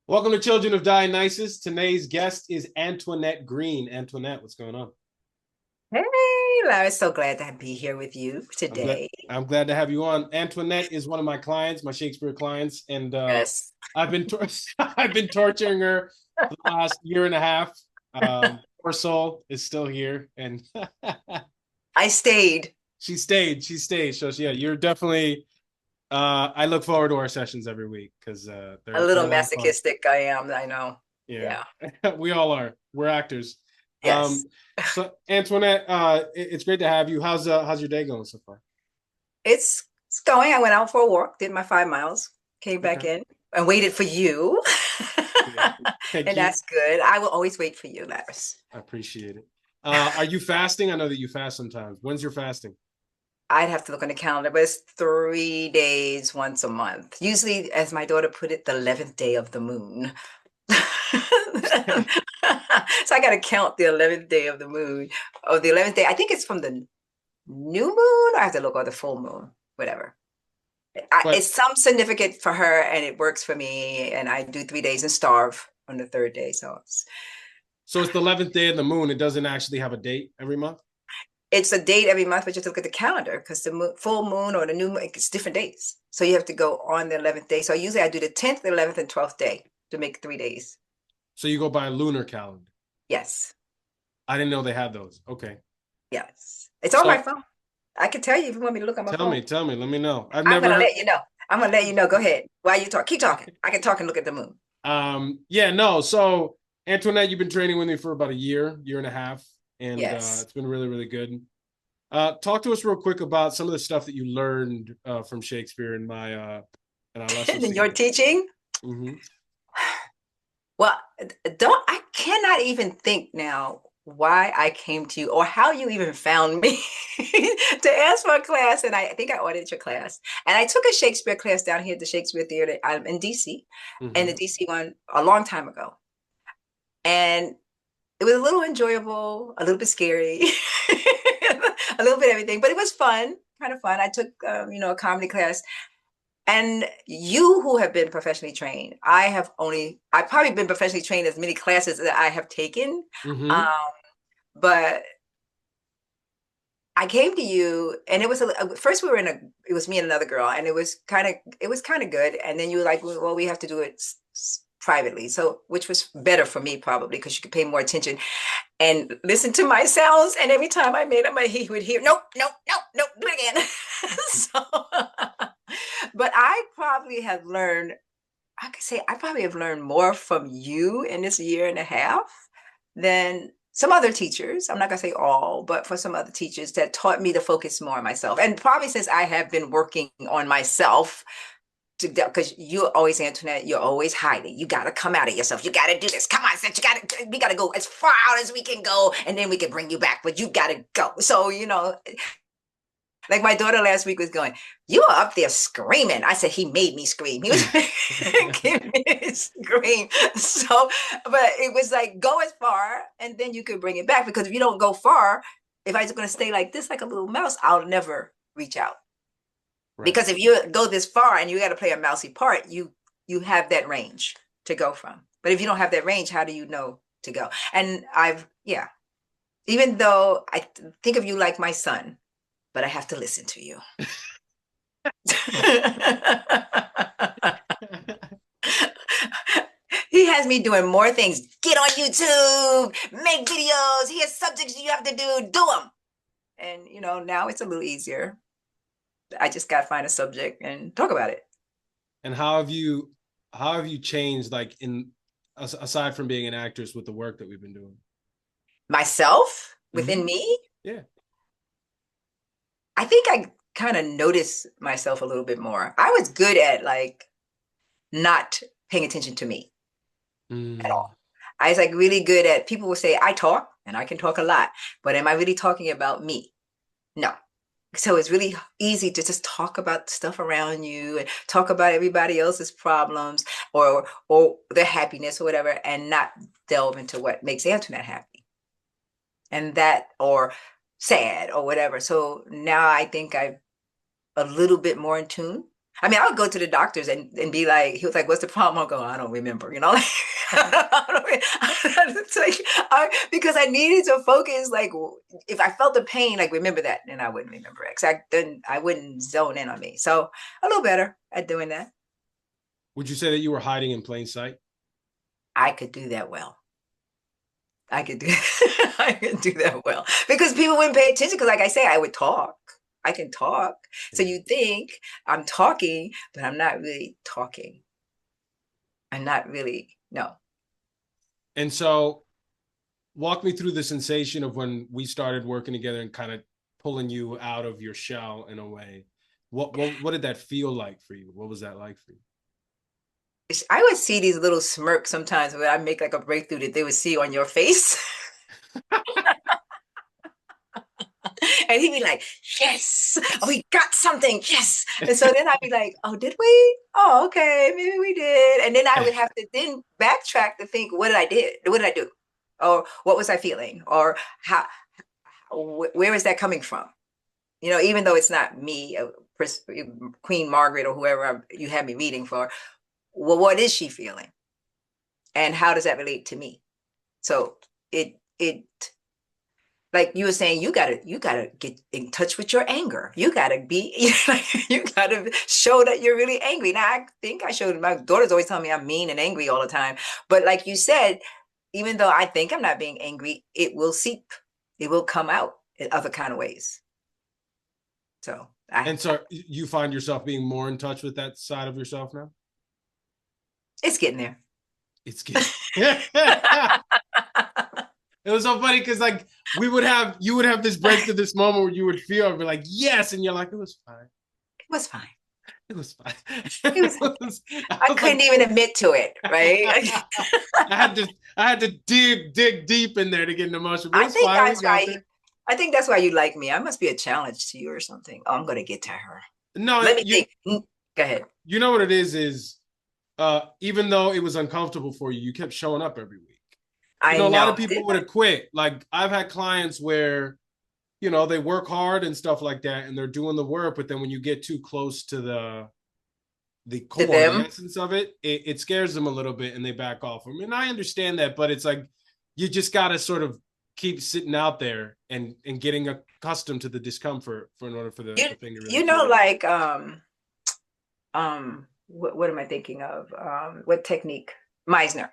Welcome to Children of Dionysus. Today's guest is Antoinette Green. Antoinette, what's going on? Hey, Laris, so glad to be here with you I'm glad. today. I'm glad to have you on. Antoinette is one of my clients, my Shakespeare clients, and Yes. I've been I've been torturing her for the last year and a half. Poor soul is still here, and I stayed. she stayed. She stayed. So yeah, you're definitely. I look forward to our sessions every week because A they're little a lot of fun. masochistic I am, I know. Yeah, Yeah. we all are. We're actors. Yes. So Antoinette, it's great to have you. How's your day going so far? It's going. I went out for a walk, did my 5 miles, came back Okay. in and waited for you. Yeah. Thank And you. that's good. I will always wait for you, Laris. I appreciate it. Are you fasting? I know that you fast sometimes. When's your fasting? I'd have to look on the calendar, but it's 3 days once a month. Usually, as my daughter put it, the 11th day of the moon. So I got to count the 11th day of the moon, or the 11th day. I think it's from the new moon. I have to look at the full moon, whatever. But It's some significant for her, and it works for me. And I do 3 days and starve on the third day. So so it's the 11th day of the moon. It doesn't actually have a date every month. it's a date every month, but you have to look at the calendar because full moon or the new moon, it's different days. So you have to go on the 11th day. So usually I do the 10th, 11th, and 12th day to make 3 days. So you go by a lunar calendar. Yes. I didn't know they had those. Okay. Yes. It's on my So phone. I can tell you if you want me to look on my phone. tell me, let me know. I've I'm never gonna heard. let you know. I'm gonna let you know. Go ahead. While you talk, keep talking. I can talk and look at the moon. Yeah, no. So Antoinette, you've been training with me for about a year and a half, and Yes. it's been really, really good. Talk to us real quick about some of the stuff that you learned from Shakespeare in our lessons And you're together. teaching? Hmm. Well, don't I cannot even think now why I came to you or how you even found me to ask for a class. And I think I ordered your class. And I took a Shakespeare class down here at the Shakespeare Theater. I'm in DC, and the Hmm. DC one a long time ago. And it was a little enjoyable, a little bit scary, a little bit everything, but it was fun, kind of fun. I took, a comedy class. And you who have been professionally trained, I've probably been professionally trained as many classes that I have taken. Um, Hmm. but I came to you and first we were it was me and another girl and it was kind of good. And then you were like, well, we have to do it privately. So, which was better for me probably because you could pay more attention and listen to my sounds. And every time I made him, he would hear, nope, nope, nope, nope, do it again. So, but I probably have learned, I could say I probably have learned more from you in this year and a half than some other teachers. I'm not going to say all, but for some other teachers that taught me to focus more on myself. And probably since I have been working on myself, because you're always Antoinette, you're always hiding. You got to come out of yourself. You got to do this. Come on, Seth, we got to go as far out as we can go, and then we can bring you back. But you got to go. So like my daughter last week was going, you were up there screaming. I said, he made me scream. He was making me scream. So, but it was like, go as far and then you could bring it back. Because if you don't go far, if I was going to stay like this, like a little mouse, I'll never reach out. Right. Because if you go this far and you got to play a mousy part, you have that range to go from. But if you don't have that range, how do you know to go? And yeah, even though I think of you like my son, but I have to listen to you. He has me doing more things. Get on YouTube, make videos. Here's subjects you have to do them. And now it's a little easier. I just got to find a subject and talk about it. And how have you changed like in aside from being an actress with the work that we've been doing? Myself within Hmm. me, Yeah. I think I kind of notice myself a little bit more. I was good at like not paying attention to me at Mm. all. I was like really good at people will say I talk and I can talk a lot, but am I really talking about me? No. So it's really easy to just talk about stuff around you and talk about everybody else's problems or their happiness or whatever and not delve into what makes Antoinette happy and that or sad or whatever. So now I think I'm a little bit more in tune. I mean, I would go to the doctors and be like, he was like, "What's the problem?" I'll go, "I don't remember," you know, like, it's like, because I needed to focus. Like, if I felt the pain, like remember that, then I wouldn't remember it. Then I wouldn't zone in on me. So a little better at doing that. Would you say that you were hiding in plain sight? I could do that well. I could do I could do that well because people wouldn't pay attention. Because, like I say, I would talk. I can talk. So Yeah. you think I'm talking, but I'm not really talking. I'm not really, no. And so walk me through the sensation of when we started working together and kind of pulling you out of your shell in a way. What did that feel like for you? What was that like for you? I would see these little smirks sometimes when I make like a breakthrough that they would see on your face. And he'd be like, "Yes, we got something. Yes." And so then I'd be like, "Oh, did we? Oh, okay, maybe we did." And then I would have to then backtrack to think, what did I did? What did I do? Or what was I feeling? Or how, where is that coming from? You know, even though it's not me, Queen Margaret or whoever you had me reading for, well, what is she feeling? And how does that relate to me? So it like you were saying, you gotta get in touch with your anger. You gotta be you gotta show that you're really angry. Now I think I showed, my daughter's always telling me I'm mean and angry all the time. But like you said, even though I think I'm not being angry, it will seep. It will come out in other kind of ways. So And so you find yourself being more in touch with that side of yourself now? it's getting there. It's good. It was so funny because like you would have this breakthrough, this moment where you would feel and be like, yes, and you're like, it was fine. It was fine. It was fine. It was I I was couldn't like, even admit to it, right? I had to dig deep in there to get an emotion, but I it's think fine. We that's got why there. I think that's why you like me. I must be a challenge to you or something. Oh, I'm gonna get to her. No, Let me think. Go ahead. you know what it is even though it was uncomfortable for you, you kept showing up every week. You I know, a lot know. of people would have quit. Like I've had clients where, you know, they work hard and stuff like that and they're doing the work, but then when you get too close to the To core, the them, essence of it, it scares them a little bit and they back off. I mean, I understand that, but it's like you just got to sort of keep sitting out there and getting accustomed to the discomfort for in order for you the thing to really you know, feel. like what am I thinking of? What technique? Meisner,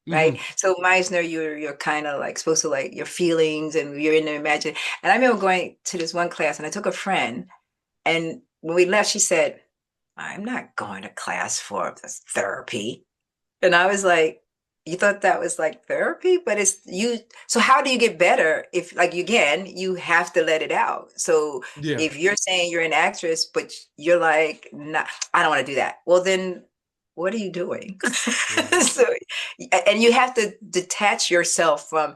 right? Mm-hmm. So Meisner, you're kind of like supposed to like your feelings and you're in the imagine. And I remember going to this one class and I took a friend, and when we left, she said, "I'm not going to class for this therapy." And I was like, "You thought that was like therapy? But it's you. So how do you get better if, like, again, you have to let it out. So Yeah. if you're saying you're an actress, but you're like, nah, I don't want to do that. Well, then what are you doing?" Yeah. So, and you have to detach yourself from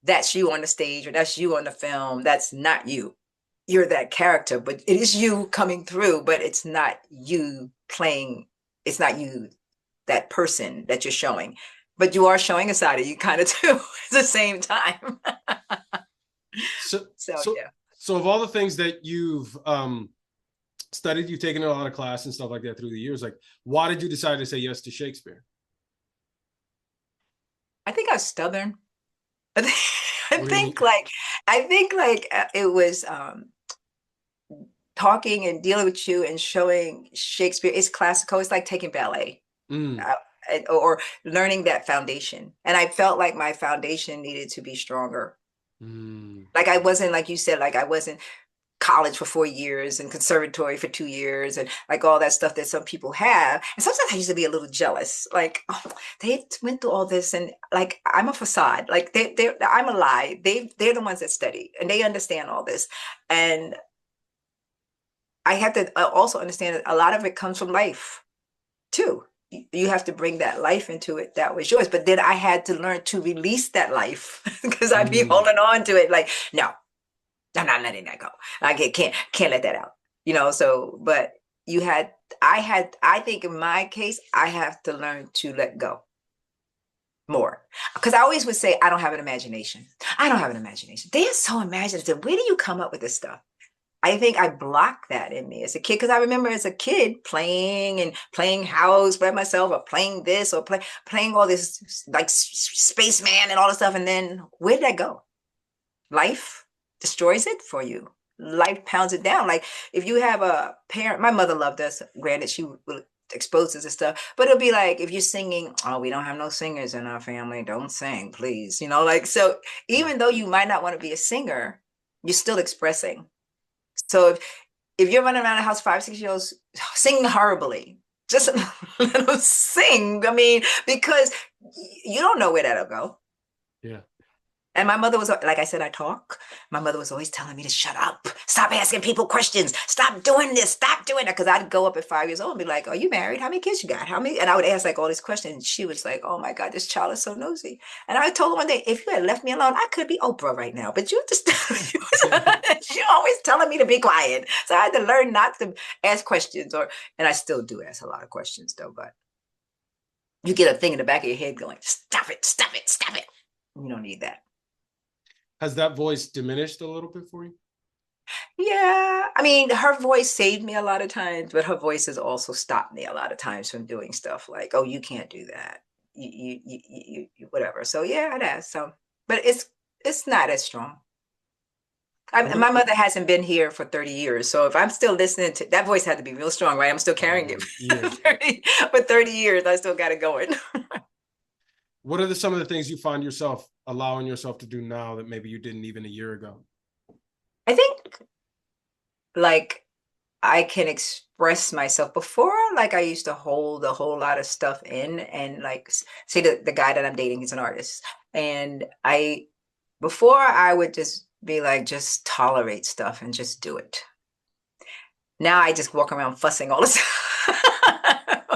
that's you on the stage or that's you on the film. That's not you. You're that character, but it is you coming through, but it's not you playing. It's not you, that person that you're showing, but you are showing a side of you kind of too at the same time. So So so yeah, so of all the things that you've studied, you've taken a lot of class and stuff like that through the years, like why did you decide to say yes to Shakespeare? I think I was stubborn. I think, I What do you mean? think like I think like it was talking and dealing with you and showing Shakespeare. It's classical. It's like taking ballet. Mm, uh, or learning that foundation. And I felt like my foundation needed to be stronger. mm, Like I wasn't, like you said, like I wasn't college for 4 years and conservatory for 2 years and like all that stuff that some people have. And sometimes I used to be a little jealous. Like, oh, they went through all this and like I'm a facade. Like I'm a lie. They're the ones that study and they understand all this. And I have to also understand that a lot of it comes from life too. You have to bring that life into it that was yours. But then I had to learn to release that life because I'd be mm. holding on to it like, no, I'm not letting that go. I can't let that out. You know, so but I think in my case, I have to learn to let go more. Because I always would say, I don't have an imagination. I don't have an imagination. They are so imaginative. Where do you come up with this stuff? I think I blocked that in me as a kid because I remember as a kid playing and playing house by myself or playing this or playing all this like spaceman and all this stuff. And then where did I go? Life destroys it for you. Life pounds it down. Like if you have a parent, my mother loved us. Granted, she would expose us to stuff, but it'll be like if you're singing, oh, we don't have no singers in our family. Don't sing, please. You know, like so. Yeah. Even though you might not want to be a singer, you're still expressing. So if you're running around the house 5, 6 years old, sing horribly. Just let them sing. I mean, because you don't know where that'll go. Yeah. And my mother was, like I said, I talk. My mother was always telling me to shut up, stop asking people questions, stop doing this, stop doing that. Because I'd go up at 5 years old and be like, "Are you married? How many kids you got? How many?" And I would ask like all these questions. And she was like, "Oh my God, this child is so nosy." And I told her one day, if you had left me alone, I could be Oprah right now. But you just, she always telling me to be quiet. So I had to learn not to ask questions, and I still do ask a lot of questions though. But you get a thing in the back of your head going, "Stop it, stop it, stop it." You don't need that. Has that voice diminished a little bit for you? Yeah, I mean, her voice saved me a lot of times, but her voice has also stopped me a lot of times from doing stuff like, "Oh, you can't do that," whatever. So yeah, it has. So, but it's not as strong. What? My mother hasn't been here for 30 years, so if I'm still listening to that voice, had to be real strong, right? I'm still carrying it Yeah. 30 years. I still got it going. What are some of the things you find yourself allowing yourself to do now that maybe you didn't even a year ago? I think like I can express myself before, like I used to hold a whole lot of stuff in and like say the guy that I'm dating, he's an artist. And before I would just be like, just tolerate stuff and just do it. Now I just walk around fussing all the time.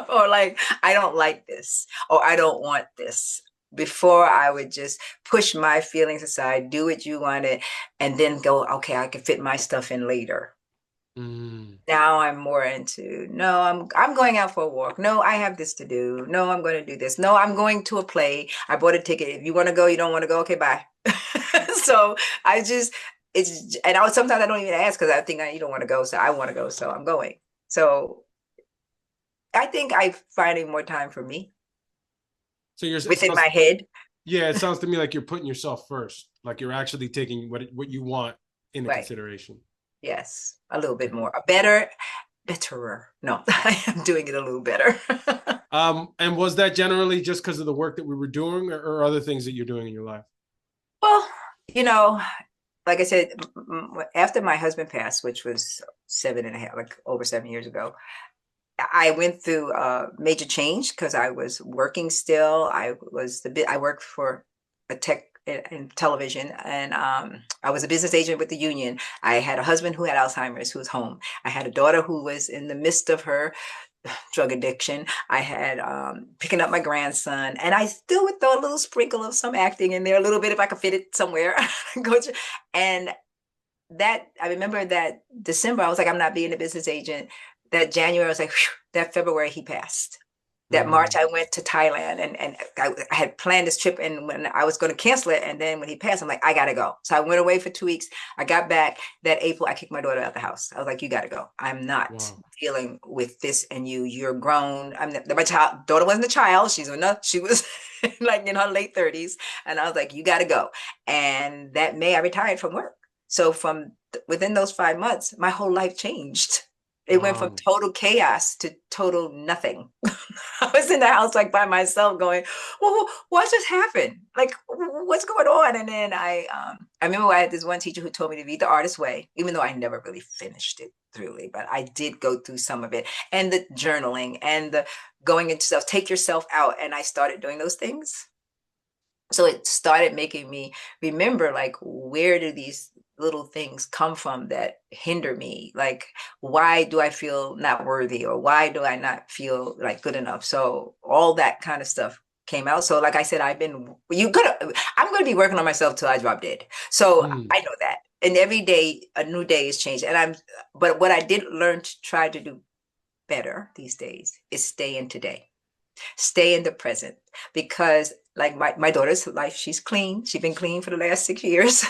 Or like, I don't like this, or I don't want this. Before I would just push my feelings aside, do what you wanted, and then go, okay, I can fit my stuff in later. Mm. Now I'm more into, no, I'm going out for a walk. No, I have this to do. No, I'm going to do this. No, I'm going to a play. I bought a ticket. If you want to go, you don't want to go, okay, bye. So I just and sometimes I don't even ask because I think you don't want to go, so I want to go, so I'm going. So I think I'm finding more time for me So it within sounds, my head. yeah, it sounds to me like you're putting yourself first, like you're actually taking what you want into Right. consideration. Yes. A little bit more. Betterer. No, I am doing it a little better. And was that generally just because of the work that we were doing, or other things that you're doing in your life? Well, you know, like I said, after my husband passed, which was 7.5, like over 7 years ago, I went through a major change because I was working still. I worked for a tech in television, and I was a business agent with the union. I had a husband who had Alzheimer's, who was home. I had a daughter who was in the midst of her drug addiction. I had picking up my grandson, and I still would throw a little sprinkle of some acting in there, a little bit if I could fit it somewhere. And that I remember that December, I was like, I'm not being a business agent. That January, I was like, whew, that February, he passed. That March, Mm. I went to Thailand, and I had planned this trip, and when I was going to cancel it, and then when he passed, I'm like, I gotta go. So I went away for 2 weeks. I got back that April. I kicked my daughter out the house. I was like, you gotta go. I'm not Wow. dealing with this, and you're grown. My daughter wasn't a child. She was like in her late 30s, and I was like, you gotta go. And that May, I retired from work. So from within those 5 months, my whole life changed. It went from Wow. total chaos to total nothing. I was in the house like by myself going, well, what just happened? Like, what's going on? And then I remember I had this one teacher who told me to read The Artist's Way, even though I never really finished it truly, but I did go through some of it, and the journaling and the going into stuff, take yourself out. And I started doing those things. So it started making me remember, like, where do these little things come from that hinder me? Like, why do I feel not worthy, or why do I not feel like good enough? So all that kind of stuff came out. So like I said, I'm gonna be working on myself till I drop dead. So Mm. I know that. And every day a new day is changed. But what I did learn to try to do better these days is stay in today, stay in the present, because like my daughter's life, she's clean. She's been clean for the last 6 years.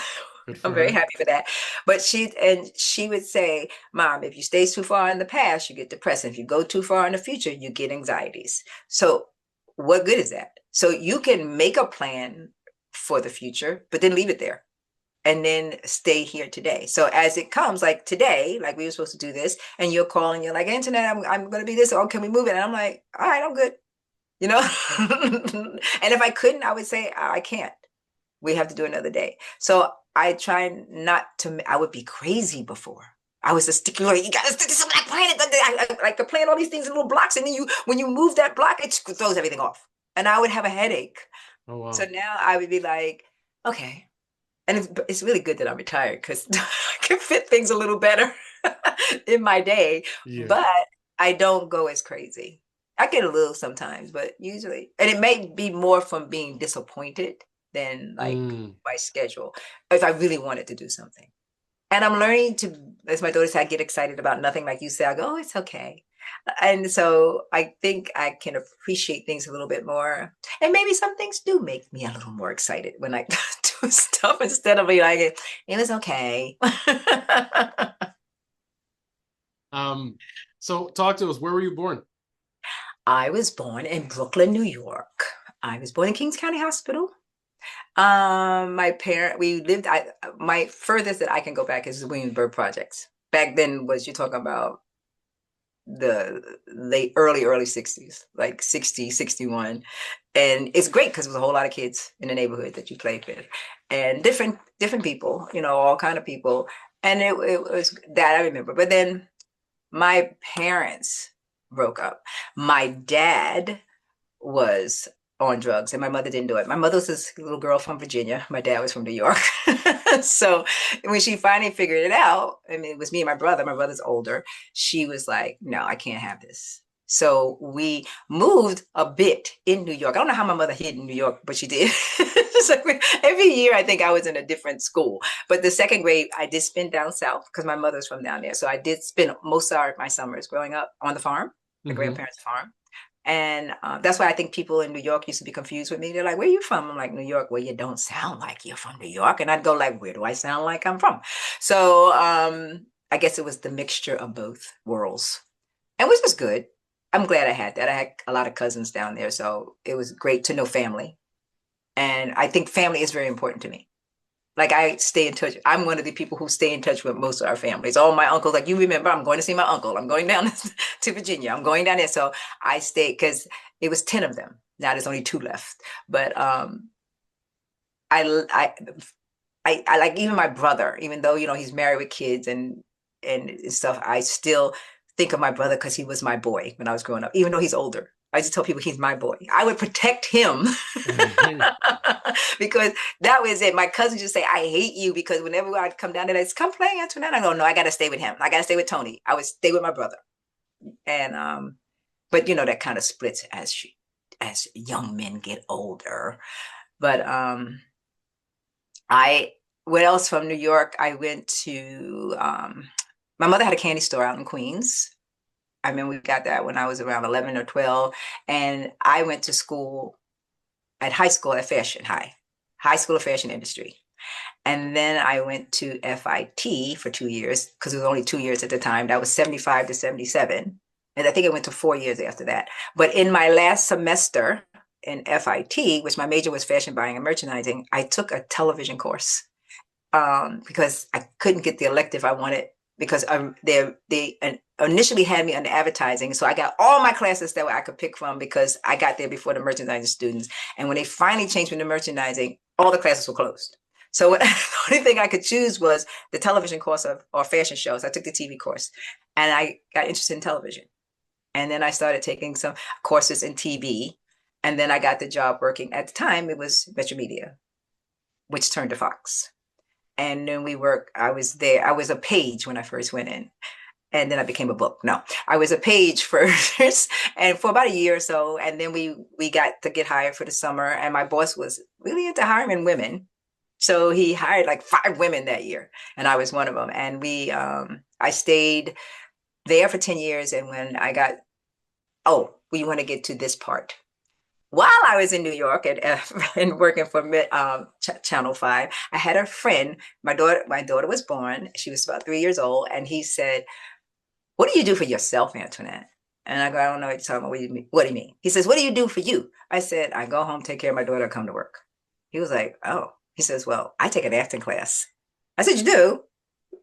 Good I'm for very her. happy for that. But she would say, Mom, if you stay too far in the past, you get depressed. If you go too far in the future, you get anxieties. So what good is that? So you can make a plan for the future, but then leave it there and then stay here today. So as it comes, like today, like we were supposed to do this, and you're calling, you're like, Antoinette, I'm going to be this. Oh, can we move it? And I'm like, all right, I'm good. You know? And if I couldn't, I would say, I can't. We have to do another day. So I try not to, I would be crazy before. I was a stickler. You got to stick to some black planet. I like to plan all these things in little blocks. And then when you move that block, it throws everything off. And I would have a headache. Oh So wow. now I would be like, okay. And it's really good that I'm retired because I can fit things a little better in my day. Yeah. But I don't go as crazy. I get a little sometimes, but usually, and it may be more from being disappointed than like Mm. my schedule if I really wanted to do something. And I'm learning to, as my daughter said, I get excited about nothing. Like you say, I go, oh, it's okay. And so I think I can appreciate things a little bit more. And maybe some things do make me a little more excited when I do stuff instead of being like, it was okay. Um, so talk to us. Where were you born? I was born in Brooklyn, New York. I was born in Kings County Hospital. My parent, we lived, my furthest that I can go back is the Williamsburg Projects. Back then was you're talking about the late early 60s, like 60, 61. And it's great because there was a whole lot of kids in the neighborhood that you played with and different people, all kind of people. And it was that I remember. But then my parents broke up. My dad was on drugs and my mother didn't do it. My mother was this little girl from Virginia. My dad was from New York. So when she finally figured it out, I mean, it was me and my brother's older. She was like, no, I can't have this. So we moved a bit in New York. I don't know how my mother hid in New York, but she did. So every year I think I was in a different school. But the second grade I did spend down south because my mother's from down there. So I did spend most of my summers growing up on the farm, the Mm-hmm. grandparents' farm. And that's why I think people in New York used to be confused with me. They're like, where are you from? I'm like, New York. Well, you don't sound like you're from New York. And I'd go like, where do I sound like I'm from? So I guess it was the mixture of both worlds. And which was good. I'm glad I had that. I had a lot of cousins down there. So it was great to know family. And I think family is very important to me. Like I stay in touch. I'm one of the people who stay in touch with most of our families. All my uncles, like you remember, I'm going to see my uncle. I'm going down to Virginia. I'm going down there. So I stayed because it was 10 of them. Now there's only 2 left. But I, I I like even my brother, even though he's married with kids and stuff, I still think of my brother because he was my boy when I was growing up, even though he's older. I just tell people he's my boy. I would protect him because that was it. My cousins just say, I hate you because whenever I'd come down there, they'd say, come play Antoinette. I go, no, I gotta stay with him. I gotta stay with Tony. I would stay with my brother. And but that kind of splits as young men get older. But I what else from New York? I went to my mother had a candy store out in Queens. I mean, we got that when I was around 11 or 12. And I went to school at high school at High School of Fashion Industry. And then I went to FIT for 2 years because it was only 2 years at the time. That was 75 to 77. And I think I went to 4 years after that. But in my last semester in FIT, which my major was fashion buying and merchandising, I took a television course because I couldn't get the elective I wanted because they initially had me under advertising. So I got all my classes that I could pick from because I got there before the merchandising students. And when they finally changed me to merchandising, all the classes were closed. So the only thing I could choose was the television course or fashion shows. I took the TV course and I got interested in television. And then I started taking some courses in TV. And then I got the job working at the time, it was Metro Media, which turned to Fox. And then I was there. I was a page when I first went in. And then I became a book. No, I was a page first and for about a year or so. And then we got to get hired for the summer. And my boss was really into hiring women. So he hired like 5 women that year. And I was one of them. And I stayed there for 10 years. And when we want to get to this part. while I was in New York and working for Channel 5, I had a friend. My daughter was born. She was about 3 years old, and he said, "What do you do for yourself, Antoinette?" And I go, "I don't know what you're talking about. What do you mean? What do you mean?" He says, "What do you do for you?" I said, "I go home, take care of my daughter, come to work." He was like, "Oh." He says, "Well, I take an acting class." I said, "You do?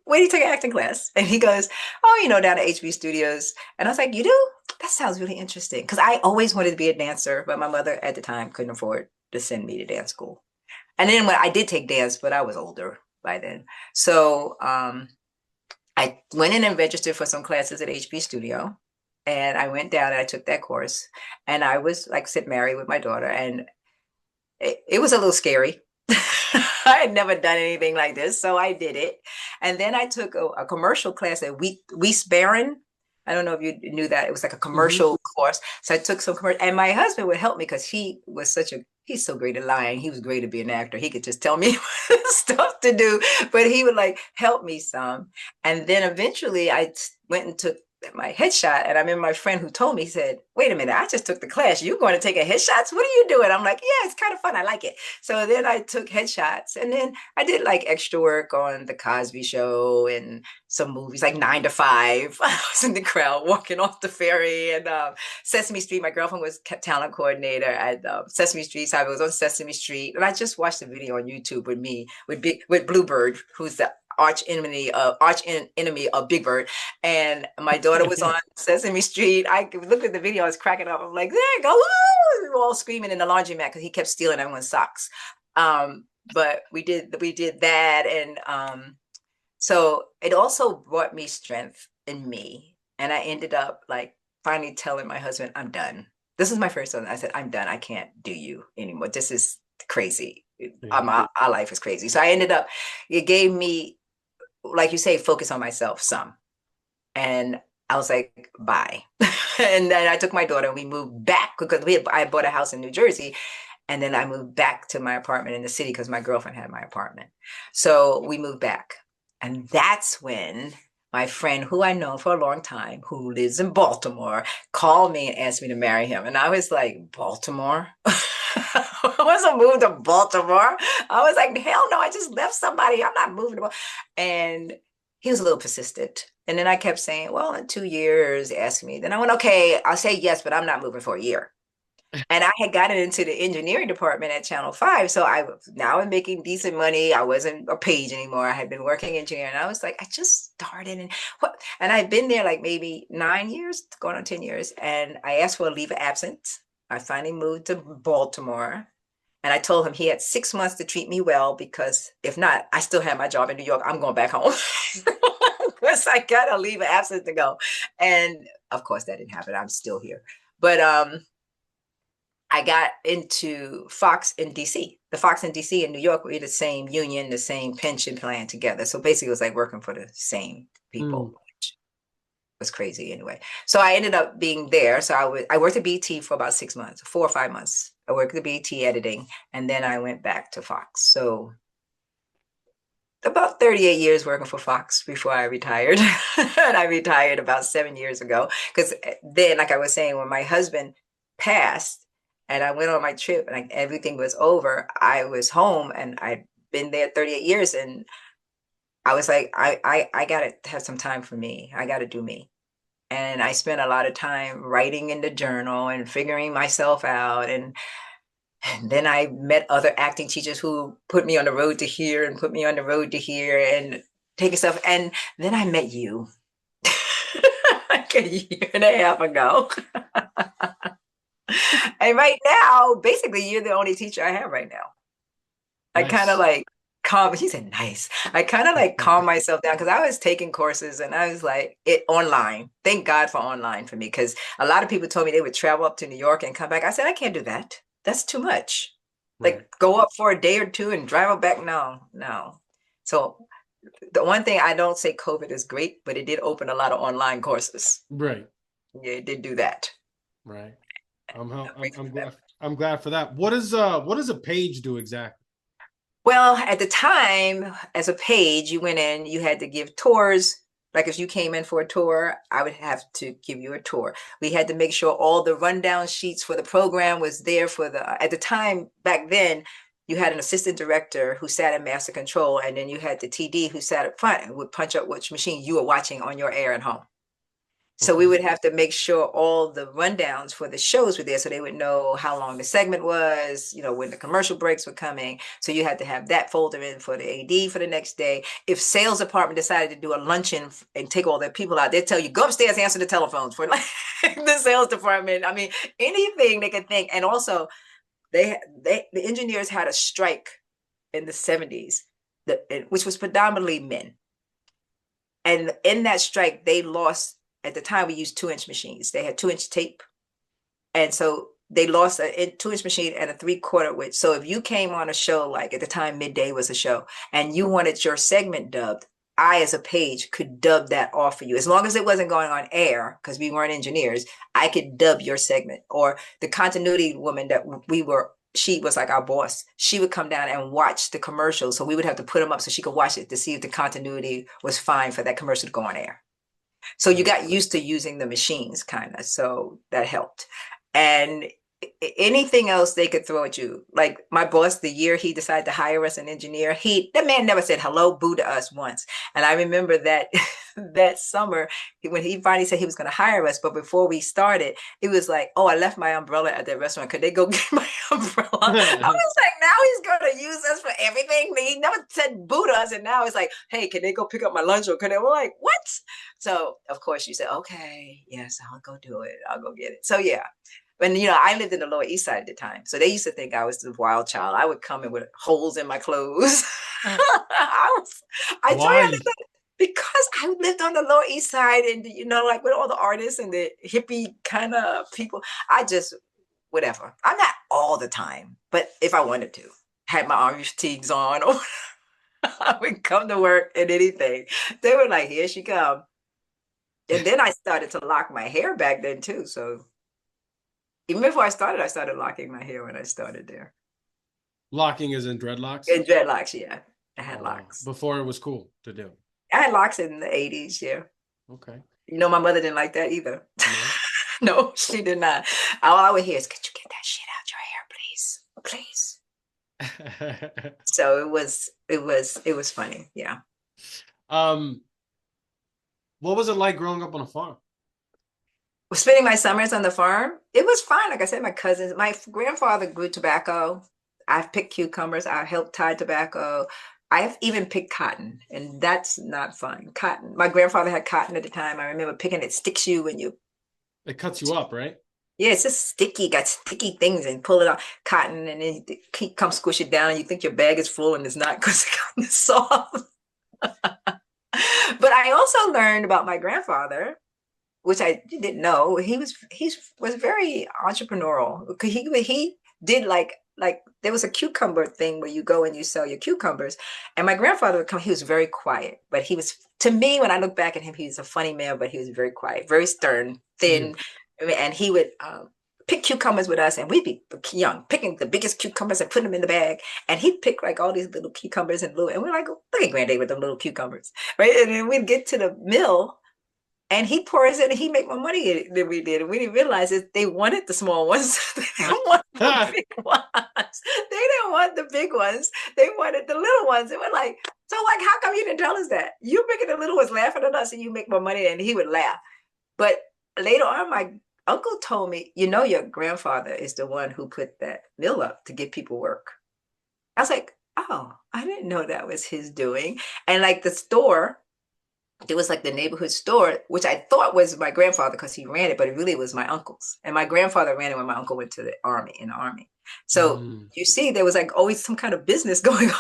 Where do you take an acting class?" And he goes, "Oh, down at HB Studios." And I was like, "You do? That sounds really interesting." Because I always wanted to be a dancer, but my mother at the time couldn't afford to send me to dance school. And then when I did take dance, but I was older by then. So I went in and registered for some classes at HB Studio. And I went down and I took that course. And I was, like I said, married with my daughter. And it was a little scary. I had never done anything like this, so I did it. And then I took a commercial class at Weiss Baron. I don't know if you knew that. It was like a Mm-hmm. commercial course. So I took some commercial, and my husband would help me because he's so great at lying. He was great at being an actor. He could just tell me stuff to do, but he would like help me some. And then eventually I went and took my headshot. And I remember my friend who told me, he said, "Wait a minute, I just took the class. You're going to take a headshots? What are you doing?" I'm like, "Yeah, it's kind of fun. I like it." So then I took headshots, and then I did like extra work on The Cosby Show and some movies like 9 to 5. I was in the crowd walking off the ferry, and Sesame Street. My girlfriend was talent coordinator at Sesame Street, so I was on Sesame Street, and I just watched a video on YouTube with me with Bluebird, who's the arch enemy of Big Bird, and my daughter was on Sesame Street. I looked at the video, I was cracking up. I'm like, "There you go!" We were all screaming in the laundromat because he kept stealing everyone's socks. But we did that, and so it also brought me strength in me, and I ended up like finally telling my husband, "I'm done." This is my first one. I said, "I'm done. I can't do you anymore. This is crazy. Yeah. Our life is crazy." So I ended up. It gave me, like you say, focus on myself some. And I was like, "Bye." And then I took my daughter and we moved back because I bought a house in New Jersey. And then I moved back to my apartment in the city because my girlfriend had my apartment. So we moved back. And that's when my friend, who I know for a long time, who lives in Baltimore, called me and asked me to marry him. And I was like, "Baltimore?" I wasn't moving to Baltimore. I was like, "Hell no, I just left somebody. I'm not moving to Baltimore." And he was a little persistent. And then I kept saying, "Well, in 2 years, ask me." Then I went, "Okay, I'll say yes, but I'm not moving for a year." And I had gotten into the engineering department at Channel 5. So I'm making decent money. I wasn't a page anymore. I had been working engineering. I was like, I just started and I'd been there like maybe 9 years, going on 10 years. And I asked for a leave of absence. I finally moved to Baltimore. And I told him he had 6 months to treat me well because if not, I still have my job in New York. I'm going back home. Because I got a leave of absence to go. And of course that didn't happen. I'm still here. But I got into Fox in DC. The Fox in DC and New York were the same union, the same pension plan together. So basically, it was like working for the same people, Mm. which was crazy anyway. So I ended up being there. So I worked at BT for about 6 months, 4 or 5 months. I worked at BT editing, and then I went back to Fox. So about 38 years working for Fox before I retired. And I retired about 7 years ago. Because then, like I was saying, when my husband passed and I went on my trip and everything was over, I was home and I'd been there 38 years. And I was like, I got to have some time for me. I got to do me. And I spent a lot of time writing in the journal and figuring myself out. And then I met other acting teachers who put me on the road to here and put me on the road to here and taking stuff. And then I met you like a year and a half ago. And right now, basically, you're the only teacher I have right now. I kind of Nice. like he said, "Nice." I kind of like calm myself down because I was taking courses and I was like, it online. Thank God for online for me because a lot of people told me they would travel up to New York and come back. I said, "I can't do that. That's too much. Right. Like go up for a day or two and drive back." No, no. So the one thing I don't say COVID is great, but it did open a lot of online courses. Right. Yeah, it did do that. Right. I'm I'm I'm, grateful I'm for that. glad. I'm glad for that. What does a page do exactly? Well, at the time, as a page, you went in, you had to give tours. Like if you came in for a tour, I would have to give you a tour. We had to make sure all the rundown sheets for the program was there for at the time back then, you had an assistant director who sat in master control, and then you had the TD who sat up front and would punch up which machine you were watching on your air at home. So we Okay. would have to make sure all the rundowns for the shows were there so they would know how long the segment was, when the commercial breaks were coming. So you had to have that folder in for the AD for the next day. If sales department decided to do a luncheon and take all their people out, they'd tell you, go upstairs, answer the telephones for like the sales department. I mean, anything they could think. And also the engineers had a strike in the 70s, which was predominantly men. And in that strike, they lost. At the time, we used 2-inch machines. They had 2-inch tape. And so they lost a 2-inch machine and a 3/4 width. So if you came on a show, like at the time, Midday was a show, and you wanted your segment dubbed, I, as a page, could dub that off for you. As long as it wasn't going on air, because we weren't engineers, I could dub your segment. Or the continuity woman that she was like our boss. She would come down and watch the commercials. So we would have to put them up so she could watch it to see if the continuity was fine for that commercial to go on air. So you got used to using the machines, kind of. So that helped. And anything else they could throw at you. Like my boss, the year he decided to hire us an engineer, that man never said hello, boo to us once. And I remember that that summer when he finally said he was going to hire us, but before we started, it was like, oh, I left my umbrella at that restaurant. Could they go get my umbrella? I was like, now he's going to use us for everything. He never said boo to us. And now it's like, hey, can they go pick up my lunch? Or we're like, what? So of course you said, okay, yes, I'll go do it. I'll go get it. So yeah. And I lived in the Lower East Side at the time, so they used to think I was the wild child. I would come in with holes in my clothes. I Why? tried to, because I lived on the Lower East Side, and like with all the artists and the hippie kind of people, I just whatever. I'm not all the time, but if I wanted to, had my orange fatigues on, or I would come to work and anything. They were like, "Here she come," and then I started to lock my hair back then too. So. Even before I started locking my hair when I started there. Locking is in dreadlocks? And dreadlocks, yeah. I had locks. Before it was cool to do. I had locks in the 80s, yeah. Okay. My mother didn't like that either. No, no, she did not. All I would hear is, could you get that shit out your hair, please? Please. So it was funny, yeah. What was it like growing up on a farm? Spending my summers on the farm, it was fine. Like I said, my grandfather grew tobacco. I've picked cucumbers. I helped tie tobacco. I've even picked cotton, and that's not fun. Cotton. My grandfather had cotton at the time. I remember picking it. Sticks you when you. It cuts you up, right? Yeah, it's just sticky. Got sticky things and pull it off. Cotton, and then you come squish it down, and you think your bag is full, and it's not because the cotton is soft. But I also learned about my grandfather, which I didn't know. He was very entrepreneurial. He did like there was a cucumber thing where you go and you sell your cucumbers. And my grandfather would come. He was very quiet, but he was, to me, when I look back at him, he was a funny man, but he was very quiet, very stern, thin, and he would pick cucumbers with us, and we'd be young, picking the biggest cucumbers and putting them in the bag. And he'd pick like all these little cucumbers and we're like, look at Granddad with them little cucumbers, right? And then we'd get to the mill. And he pours in and he make more money than we did. And we didn't realize that they wanted the small ones. They didn't want the big ones. They didn't want the big ones. They wanted the little ones. And we're like, so like, how come you didn't tell us that? You making the little ones laughing at us and you make more money. And he would laugh. But later on, my uncle told me, your grandfather is the one who put that mill up to give people work. I was like, oh, I didn't know that was his doing. And like the store, it was like the neighborhood store, which I thought was my grandfather because he ran it, but it really was my uncle's. And my grandfather ran it when my uncle went to the army. So you see, there was like always some kind of business going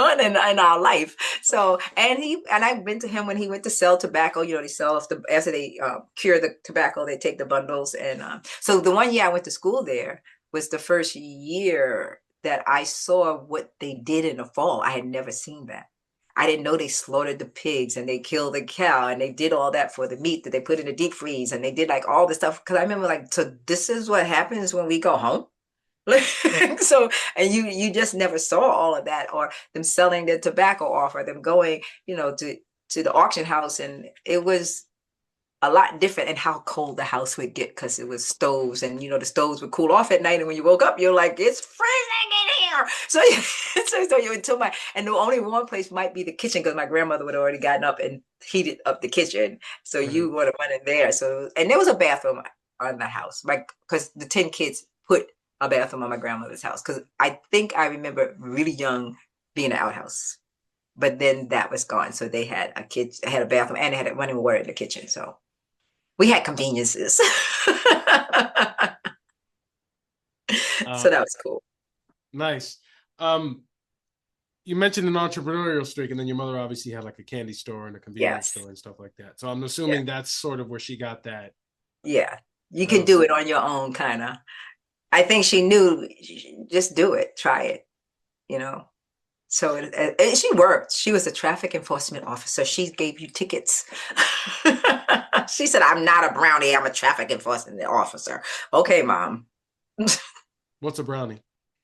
on in our life. So, and I've been to him when he went to sell tobacco. They sell after they cure the tobacco, they take the bundles. And so the one year I went to school there was the first year that I saw what they did in the fall. I had never seen that. I didn't know they slaughtered the pigs and they killed the cow and they did all that for the meat that they put in the deep freeze and they did like all this stuff. Cause I remember like, so this is what happens when we go home. So, and you just never saw all of that, or them selling their tobacco off, or them going, to to the auction house, and it was a lot different in how cold the house would get because it was stoves, and the stoves would cool off at night, and when you woke up, you're like, it's freezing in here. So you until my and the only warm place might be the kitchen because my grandmother would have already gotten up and heated up the kitchen, so Right. you would have run in there. So and there was a bathroom on the house, like because the 10 kids put a bathroom on my grandmother's house because I think I remember really young being an outhouse, but then that was gone. So they had a bathroom, and they had running water in the kitchen. So we had conveniences. Uh, So that was cool. nice. Um, you mentioned an entrepreneurial streak, and then your mother obviously had like a candy store and a convenience Yes. store and stuff like that. So I'm Yeah. assuming that's sort of where she got that. Yeah. You can Okay. do it on your own, kind of. I think she knew, just do it, try it, you know. So and she worked. She was a traffic enforcement officer. She gave you tickets. She said, I'm not a brownie, I'm a traffic enforcement officer. Okay, mom. What's a brownie?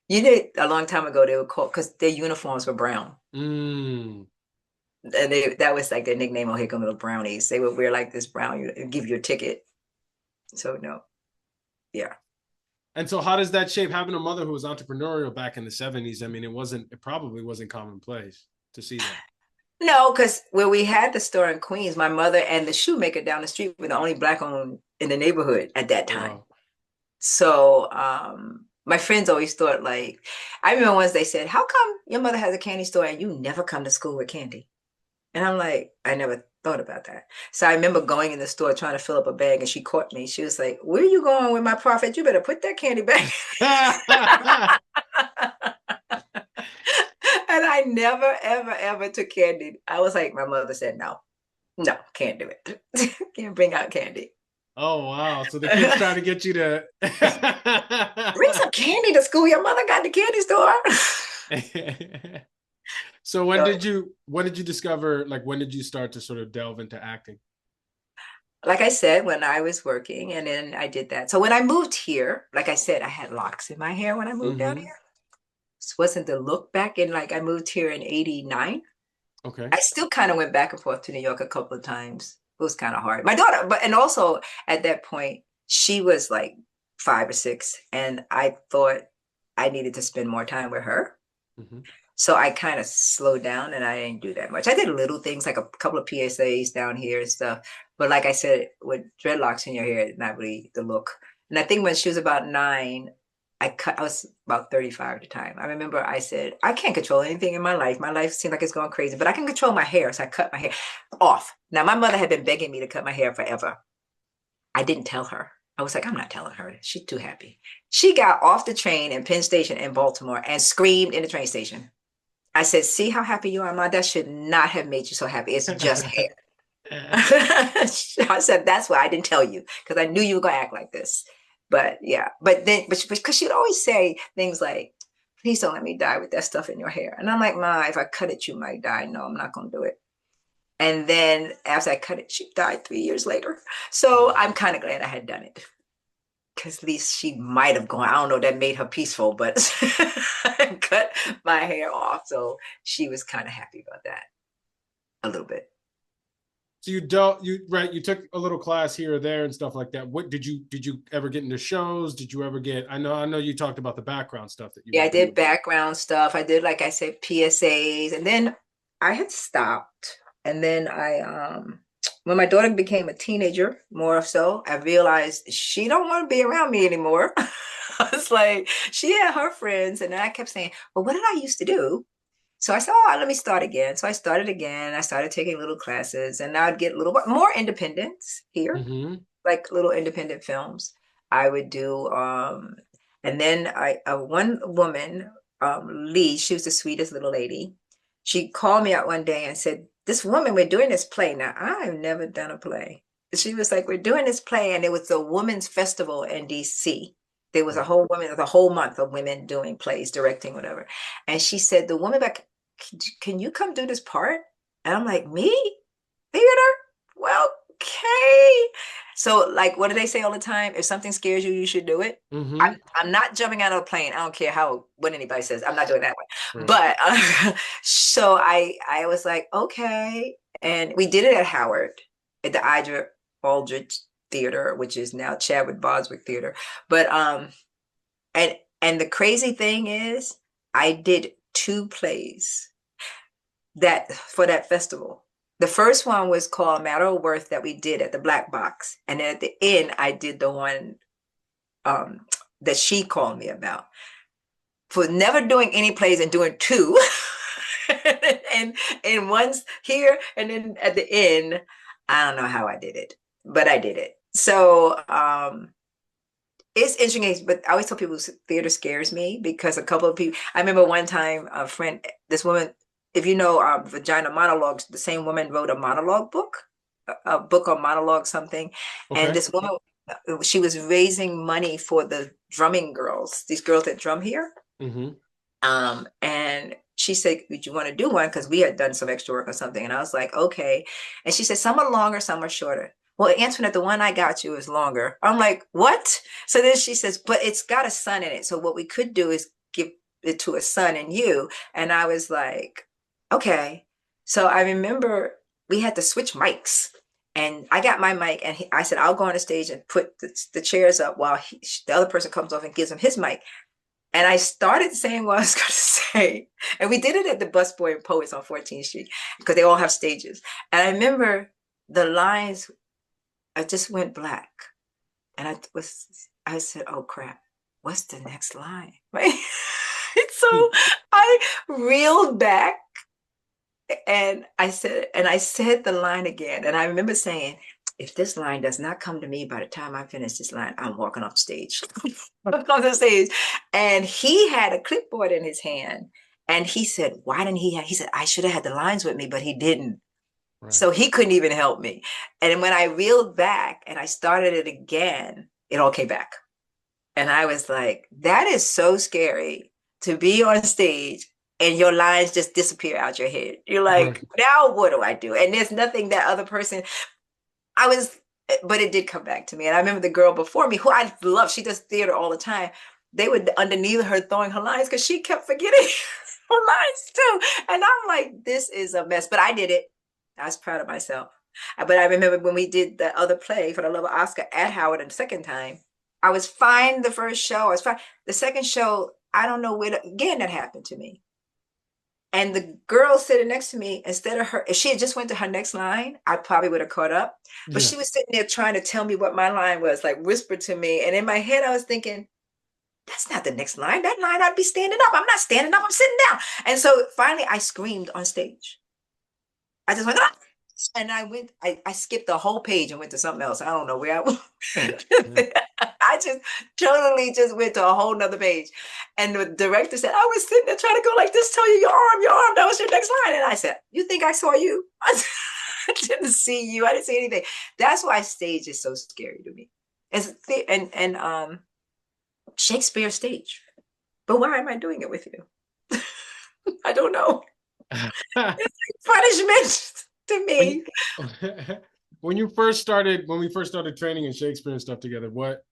You did a long time ago, they were called because their uniforms were brown. Mm. And that was like their nickname. Oh, here come little brownies. They would wear like this brown and give you a ticket. So no, yeah. And so, how does that shape having a mother who was entrepreneurial back in the '70s? I mean, it probably wasn't commonplace to see that. No, because where we had the store in Queens, my mother and the shoemaker down the street were the only black owned in the neighborhood at that Oh, time. wow. So my friends always thought like, I remember once they said, how come your mother has a candy store and you never come to school with candy? And I'm like, I never thought about that. So I remember going in the store trying to fill up a bag, and she caught me. She was like, where are you going with my profit? You better put that candy back. And I never, ever, ever took candy. I was like, my mother said, no, no, can't do it. Can't bring out candy. Oh, wow. So the kids trying to get you to. Bring some candy to school. Your mother got the candy store. So So, when did you discover, like, when did you start to sort of delve into acting? like I said, when I was working, and then I did that. So when I moved here, like I said, I had locks in my hair when I moved down Mm-hmm. here. This wasn't the look back in, like, I moved here in 89. Okay. I still kind of went back and forth to New York a couple of times. It was kind of hard. My daughter, but and also at that point, she was like 5 or 6, and I thought I needed to spend more time with her. Mm-hmm. So I kind of slowed down and I didn't do that much. I did little things like a couple of PSAs down here and stuff. But like I said, with dreadlocks in your hair, not really the look. And I think when she was about 9, I was about 35 at the time. I remember I said, I can't control anything in my life. My life seems like it's going crazy, but I can control my hair. So I cut my hair off. Now, my mother had been begging me to cut my hair forever. I didn't tell her. I was like, I'm not telling her. She's too happy. She got off the train in Penn Station in Baltimore and screamed in the train station. I said, see how happy you are, Ma? That should not have made you so happy. It's just hair. I said, that's why I didn't tell you, because I knew you were going to act like this. But yeah, but because she'd always say things like, please don't let me die with that stuff in your hair. And I'm like, Ma, if I cut it, you might die. No, I'm not going to do it. And then after I cut it, she died 3 years later. So I'm kind of glad I had done it, because at least she might have gone. I don't know, that made her peaceful, but I cut my hair off. So she was kind of happy about that a little bit. So you don't you right, you took a little class here or there and stuff like that. What did you ever get into shows? Did you ever get I know you talked about the background stuff that you Yeah, were I did doing. background stuff. I did, like I said, PSAs, and then I had stopped. And then when my daughter became a teenager, more so, I realized she don't want to be around me anymore. I was like, she had her friends, and then I kept saying, well, what did I used to do? So I said, oh, let me start again. So I started again. I started taking little classes, and I'd get a little bit more independence here, Mm-hmm. like little independent films. I would do, and then one woman, Lee, she was the sweetest little lady. She called me out one day and said, "This woman, we're doing this play." Now, I've never done a play. She was like, "We're doing this play," and it was a women's festival in DC. There was a Right. whole woman, the whole month of women doing plays, directing, whatever. And she said, "The woman back, can you come do this part?" And I'm like, "Me? Theater? Well, okay." So like, what do they say all the time? If something scares you, you should do it. Mm-hmm. I'm not jumping out of a plane. I don't care what anybody says. I'm not doing that one. Right. But so I was like, okay. And we did it at Howard at the Aldrich Theater, which is now Chadwick Boswick Theater. But and the crazy thing is I did 2 plays that for that festival. The first one was called Matter of Worth that we did at the Black Box. And then at the end, I did the one that she called me about. For never doing any plays and doing 2. and once here and then at the end, I don't know how I did it, but I did it. So it's interesting, but I always tell people theater scares me because a couple of people, I remember one time a friend, this woman, if you know Vagina Monologues, the same woman wrote a monologue book, a book on monologue something. And Okay. this woman, she was raising money for the drumming girls, these girls that drum here. Mm-hmm. And she said, would you want to do one? Because we had done some extra work or something. And I was like, okay. And she said, some are longer, some are shorter. Well, Antoinette, the one I got you is longer. I'm like, what? So then she says, but it's got a son in it. So what we could do is give it to a son and you. And I was like, okay. So I remember we had to switch mics. And I got my mic and I said, I'll go on the stage and put the chairs up while the other person comes off and gives him his mic. And I started saying what I was going to say. And we did it at the Busboy and Poets on 14th Street because they all have stages. And I remember the lines, I just went black. And I said, oh crap, what's the next line? Right? So I reeled back and I said the line again. And I remember saying, if this line does not come to me by the time I finish this line, I'm walking off stage. On the stage. And he had a clipboard in his hand. And he said, why didn't he said, I should have had the lines with me, but he didn't. Right. So he couldn't even help me. And when I reeled back and I started it again, it all came back. And I was like, that is so scary to be on stage and your lines just disappear out your head. You're like, Right. now what do I do? And there's nothing that other person, but it did come back to me. And I remember the girl before me, who I love, she does theater all the time. They would underneath her throwing her lines because she kept forgetting her lines too. And I'm like, this is a mess. But I did it. I was proud of myself. But I remember when we did the other play for the Love of Oscar at Howard the second time, I was fine the first show. I was fine. The second show, I don't know where, again, that happened to me. And the girl sitting next to me, instead of her, if she had just went to her next line, I probably would have caught up. But Yeah. she was sitting there trying to tell me what my line was, like whispered to me. And in my head, I was thinking, that's not the next line. That line, I'd be standing up. I'm not standing up. I'm sitting down. And so finally, I screamed on stage. I just went, ah! And I skipped the whole page and went to something else. I don't know where I was. I just totally just went to a whole nother page. And the director said, I was sitting there trying to go like this, tell you your arm, that was your next line. And I said, you think I saw you? I didn't see you. I didn't see anything. That's why stage is so scary to me. And Shakespeare stage. But why am I doing it with you? I don't know. It's like punishment to me. When we first started training in Shakespeare and stuff together, what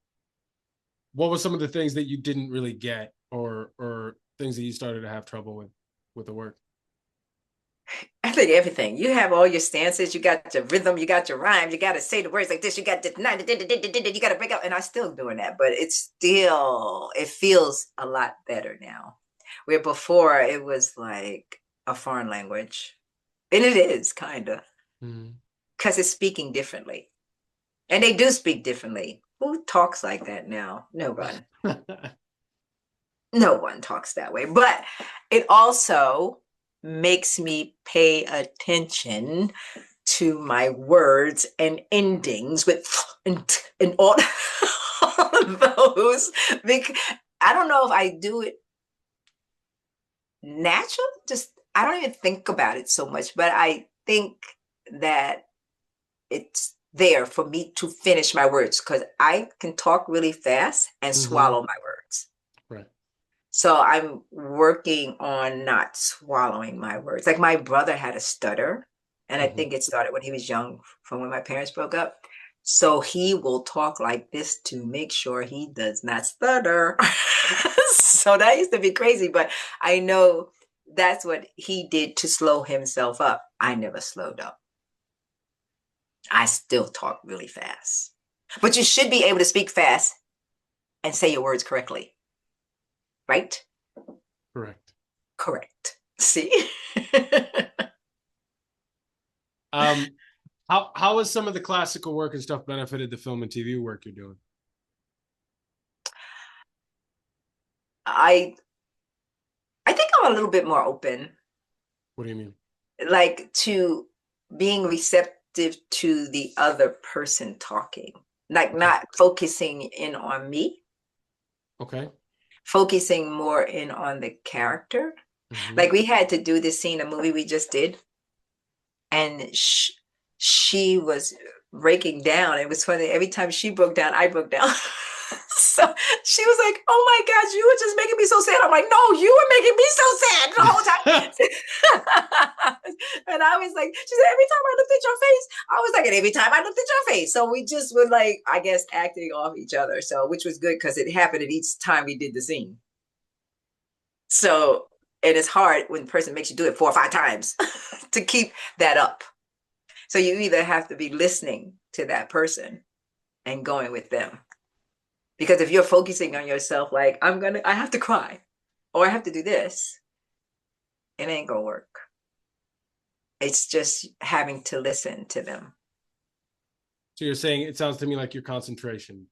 were some of the things that you didn't really get, or things that you started to have trouble with the work? I think everything. You have all your stances, you got your rhythm, you got your rhymes, you got to say the words like this, you got to you got to break up. And I'm still doing that, but it feels a lot better now. Where before it was like a foreign language. And it is kind of, because it's speaking differently. And they do speak differently. Who talks like that now? No one. No one talks that way. But it also makes me pay attention to my words and endings and all, all of those. Because I don't know if I do it natural. Just I don't even think about it so much, but I think that it's there for me to finish my words because I can talk really fast and swallow my words. Right. So I'm working on not swallowing my words. Like my brother had a stutter, and I think it started when he was young, from when my parents broke up. So he will talk like this to make sure he does not stutter. So that used to be crazy, but I know that's what he did to slow himself up. I never slowed up. I still talk really fast. But you should be able to speak fast and say your words correctly, right? Correct. Correct. See? Um, how has some of the classical work and stuff benefited the film and TV work you're doing? I I think I'm a little bit more open, What do you mean? like to being receptive to the other person talking, like Okay. not focusing in on me, Okay. focusing more in on the character. Hmm. Like we had to do this scene, a movie we just did, and she was breaking down. It was funny. Every time she broke down, I broke down. So she was like, "Oh my gosh, you were just making me so sad." I'm like, "No, you were making me so sad the whole time." And I was like, she said, "Every time I looked at your face," I was like, "And every time I looked at your face." So we just were like, I guess, acting off each other. So which was good because it happened at each time we did the scene. So it is hard when the person makes you do it 4 or 5 times to keep that up. So you either have to be listening to that person and going with them. Because if you're focusing on yourself, like, I have to cry or I have to do this, it ain't gonna work. It's just having to listen to them. So you're saying it sounds to me like your concentration,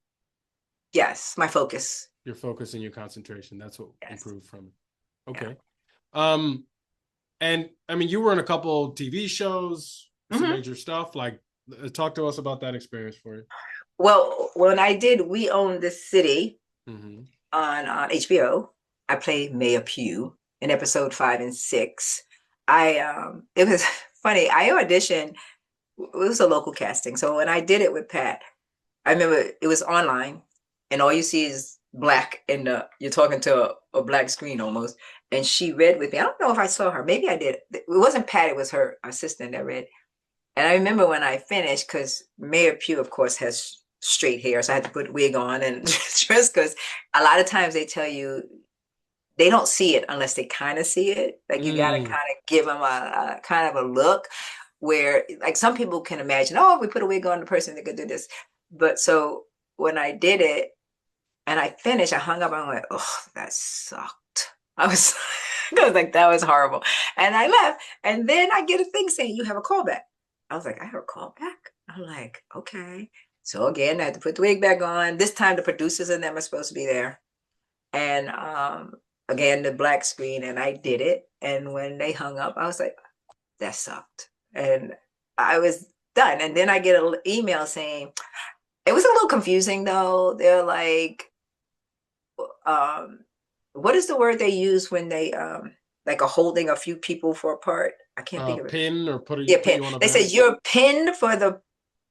Yes, my focus. your focus and your concentration. That's what Yes. improved from it. Yeah. Okay. Um, and I mean, you were in a couple TV shows, some Mm-hmm. major stuff. Like, talk to us about that experience for you. Well, when I did We Own This City Mm-hmm. on HBO, I played Mayor Pugh in episode 5 and 6. It was funny. I auditioned. It was a local casting. So when I did it with Pat, I remember it was online, and all you see is black, and you're talking to a black screen almost. And she read with me. I don't know if I saw her. Maybe I did. It wasn't Pat. It was her assistant that read. And I remember when I finished, because Mayor Pugh, of course, has straight hair, so I had to put a wig on and dress. Because a lot of times they tell you they don't see it unless they kind of see it. Like you got to kind Mm. of give them a kind of a look where, like, some people can imagine, oh, if we put a wig on the person, they could do this. But so when I did it and I finished, I hung up and I went, oh, that sucked. I was, I was like, that was horrible. And I left. And then I get a thing saying, you have a callback. I was like, I have a callback? I'm like, okay. So again, I had to put the wig back on. This time the producers and them are supposed to be there. And again, the black screen, and I did it. And when they hung up, I was like, that sucked. And I was done. And then I get an email saying, it was a little confusing though. They're um, what is the word they use when they like are holding a few people for a part? I can't think of it. Pin or Yeah, put pin. you on a They said bench. you're pinned for the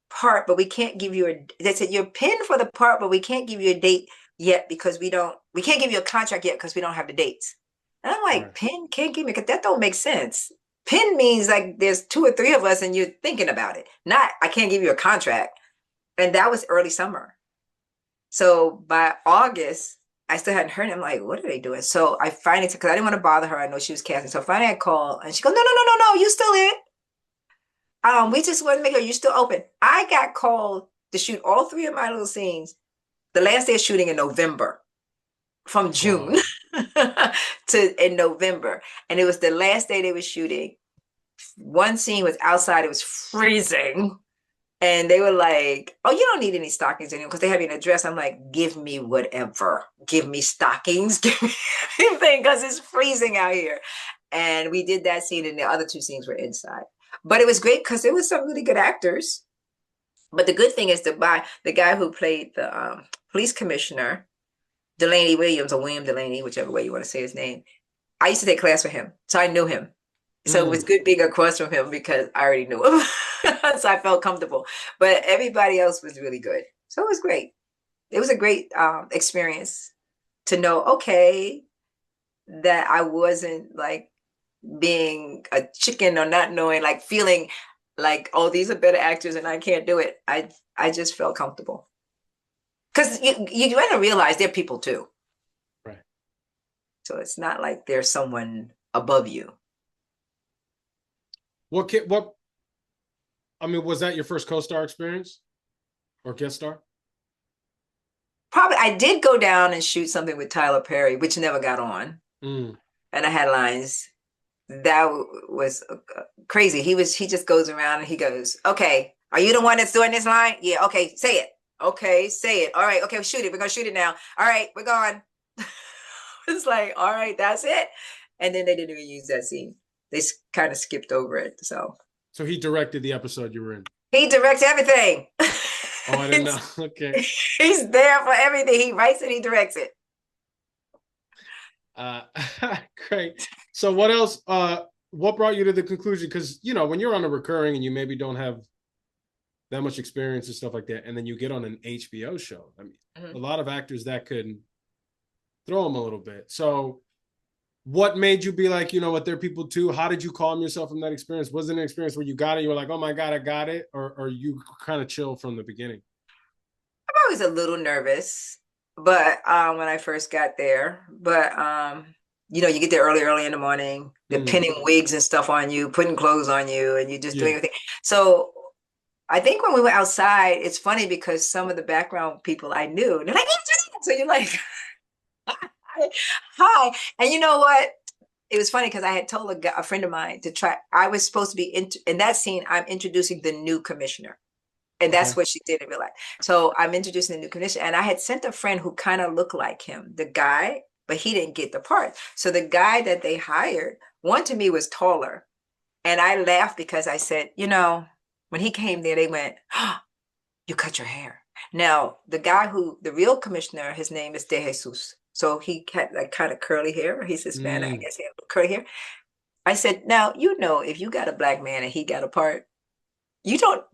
part, but we can't give you a. They said you're pinned for the part, but we can't give you a date yet because we can't give you a contract yet because we don't have the dates. And I'm like, Right. pin can't give me because that don't make sense. Pin means like there's 2 or 3 of us and you're thinking about it. Not I can't give you a contract. And that was early summer. So by August, I still hadn't heard. I'm like, what are they doing? So I finally, because I didn't want to bother her. I know she was casting. So finally I called and she goes, no, no, no, no, no, you still in. We just want to make sure you're still open. I got called to shoot all 3 of my little scenes. The last day of shooting in November, from June Wow. to in November, and it was the last day they were shooting. One scene was outside; it was freezing, and they were like, "Oh, you don't need any stockings anymore because they have you in a dress." I'm like, "Give me whatever. Give me stockings. Give me anything because it's freezing out here." And we did that scene, and the other 2 scenes were inside. But it was great because there was some really good actors. But the good thing is the guy who played the police commissioner, Delaney Williams, or William Delaney, whichever way you want to say his name. I used to take class with him, so I knew him. So it was Mm. good being across from him because I already knew him. So I felt comfortable. But everybody else was really good. So it was great. It was a great experience to know, okay, that I wasn't like being a chicken or not knowing, like feeling like, oh, these are better actors and I can't do it. I just felt comfortable. Because you want to realize they're people too. Right. So it's not like there's someone above you. What I mean, was that your first co-star experience or guest star? Probably I did go down and shoot something with Tyler Perry, which never got on. Mm. And I had lines. That was crazy. He just goes around and he goes, okay, are you the one that's doing this line? Yeah, okay, say it. Okay, say it. All right, okay, shoot it. We're gonna shoot it now. All right, we're going. It's like, all right, that's it. And then they didn't even use that scene. They kind of skipped over it. So So he directed the episode you were in. he directs everything. Oh, I didn't know. Okay. He's there for everything. He writes it, he directs it. Uh, great. So what else? What brought you to the conclusion? Because when you're on a recurring and you maybe don't have that much experience and stuff like that, and then you get on an HBO show. I mean, a lot of actors that could throw them a little bit. So what made you be like, what, they're people too? How did you calm yourself from that experience? Was it an experience where you got it, you were like, oh my God, I got it? Or you kind of chill from the beginning? I'm always a little nervous, but when I first got there, but you get there early in the morning, they're pinning wigs and stuff on you, putting clothes on you, and you just doing everything. So I think when we were outside, it's funny because some of the background people I knew, they're like, so you're like, hi. And you know what? It was funny because I had told a friend of mine to try. I was supposed to be in that scene. I'm introducing the new commissioner. And that's what she did in real life. So I'm introducing the new commissioner. And I had sent a friend who kind of looked like him, the guy, but he didn't get the part. So the guy that they hired, one to me was taller. And I laughed because I said, when he came there, they went, oh, you cut your hair. Now, the real commissioner, his name is Dionysus. So he had like kind of curly hair. He's Hispanic, I guess he had curly hair. I said, now, if you got a black man and he got a part, you got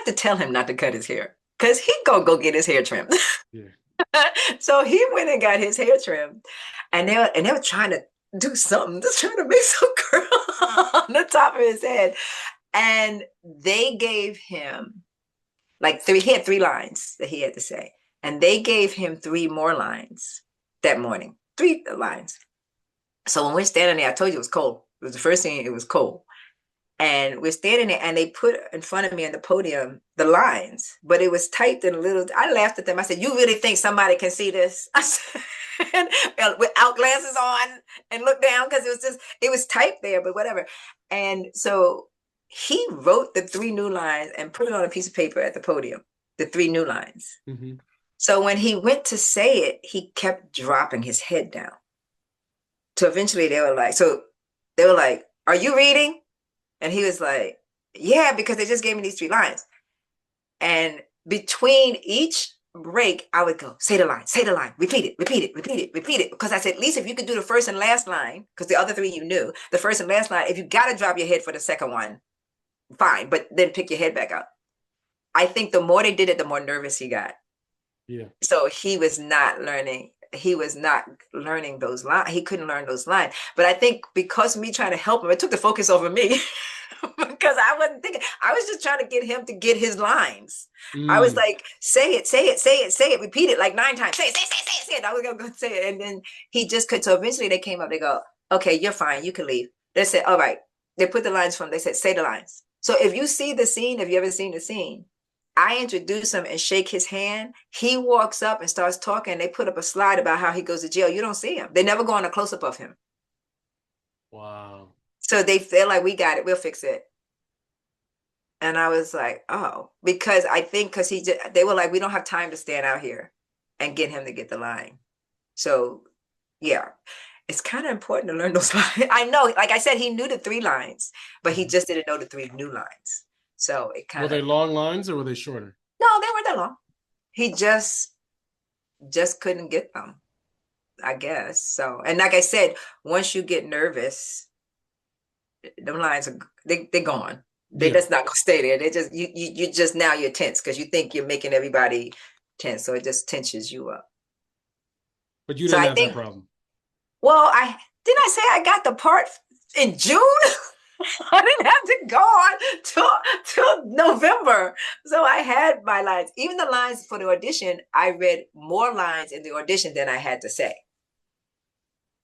to tell him not to cut his hair because he gonna go get his hair trimmed. Yeah. So he went and got his hair trimmed, and they were trying to do something, just trying to make some curl on the top of his head. And they gave him he had 3 lines that he had to say. And they gave him 3 more lines that morning, 3 lines. So when we're standing there, I told you it was cold. It was the first thing, it was cold. And we're standing there and they put in front of me on the podium the lines, but it was typed in a little. I laughed at them. I said, you really think somebody can see this? I said, without glasses on and look down because it was typed there, but whatever. And so he wrote the 3 new lines and put it on a piece of paper at the podium, the 3 new lines. Mm-hmm. So when he went to say it, he kept dropping his head down. So eventually they were like, are you reading? And he was like, yeah, because they just gave me these 3 lines. And between each break, I would go, say the line, repeat it. Because I said, at least if you could do the first and last line, because the other 3 you knew, the first and last line, if you got to drop your head for the second one, fine, but then pick your head back up. I think the more they did it, the more nervous he got. Yeah. So he was not learning those lines. He couldn't learn those lines. But I think because of me trying to help him, it took the focus over me because I wasn't thinking. I was just trying to get him to get his lines. I was like, say it, repeat it like 9 times. Say it. I was going to say it. And then he just could. So eventually they came up, they go, okay, you're fine. You can leave. They said, all right. They put the lines they said, say the lines. So if you see the scene, if you ever seen the scene, I introduce him and shake his hand. He walks up and starts talking. They put up a slide about how he goes to jail. You don't see him. They never go on a close-up of him. Wow. So they feel like, we got it. We'll fix it. And I was like, oh, because they were like, we don't have time to stand out here and get him to get the line. So yeah, it's kind of important to learn those lines. I know, like I said, he knew the 3 lines, but he just didn't know the 3 new lines. So it kind of. Were they long lines or were they shorter? No, they weren't that long. He just couldn't get them, I guess. So, and like I said, once you get nervous, them lines they're gone. They just not gonna stay there. They just you just now you're tense because you think you're making everybody tense, so it just tenses you up. But you didn't have that problem. Well, I say I got the part in June. I didn't have to go on till November. So I had my lines. Even the lines for the audition, I read more lines in the audition than I had to say.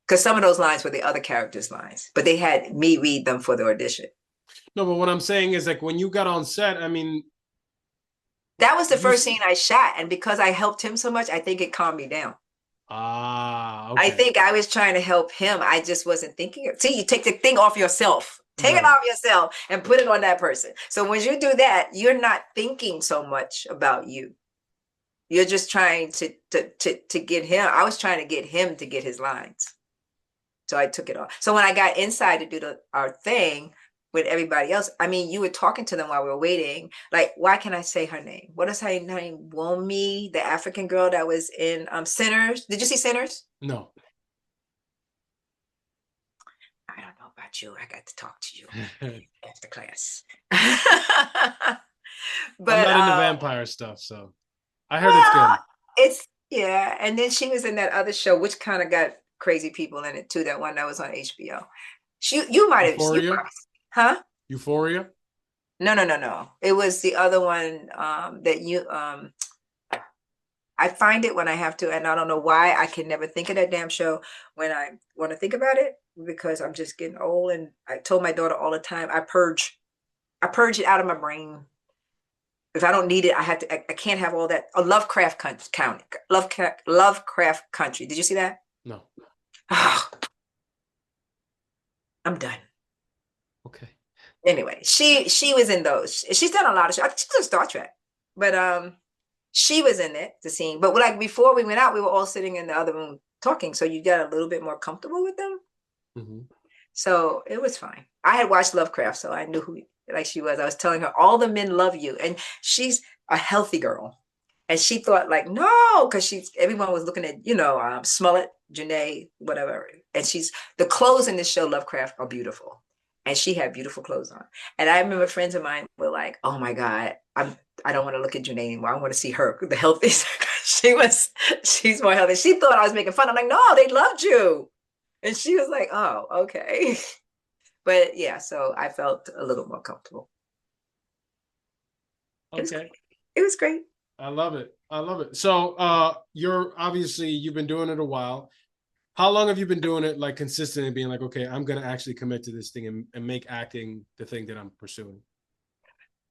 Because some of those lines were the other characters' lines, but they had me read them for the audition. No, but what I'm saying is like when you got on set, I mean, That was the you first scene I shot. And because I helped him so much, I think it calmed me down. I okay. think I was trying to help him. I just wasn't thinking. See, you take the thing off yourself. Take it Right. off yourself and put it on that person. So when you do that, you're not thinking so much about you. You're just trying to get him. I was trying to get him to get his lines. So I took it off. So when I got inside to do our thing with everybody else, I mean, you were talking to them while we were waiting. Like, why can I say her name? What is her name? Womi, the African girl that was in Sinners. Did you see Sinners? No. I don't know about you. I got to talk to you I'm after class. But not into vampire stuff, so I heard it's well, good. it's yeah. And then she was in that other show, which kind of got crazy people in it too. That one that was on HBO. You might have you Euphoria? probably, huh? Euphoria? No, no, no, no. It was the other one that you I find it when I have to, and I don't know why I can never think of that damn show when I want to think about it because I'm just getting old. And I told my daughter all the time, I purge it out of my brain. If I don't need it, I can't have all that. A Lovecraft Country, Lovecraft Country. Did you see that? No. Oh, I'm done. Okay. Anyway, she was in those. She's done a lot of shows. I think she's in Star Trek, but she was in it, the scene. But like before we went out, we were all sitting in the other room talking, so you got a little bit more comfortable with them. Mm-hmm. So it was fine. I had watched Lovecraft, so I knew who like she was. I was telling her all the men love you, and she's a healthy girl, and she thought like no, because everyone was looking at Smollett, Janae, whatever, and she's the clothes in this show Lovecraft are beautiful, and she had beautiful clothes on, and I remember friends of mine were like, oh my god, I don't want to look at Janae anymore. I want to see her, the healthiest. She's more healthy. She thought I was making fun. I'm like, no, they loved you. And she was like, oh, okay. But yeah, so I felt a little more comfortable. It was Okay. great. It was great. I love it. I love it. So you've been doing it a while. How long have you been doing it like consistently being like, okay, I'm gonna actually commit to this thing and make acting the thing that I'm pursuing?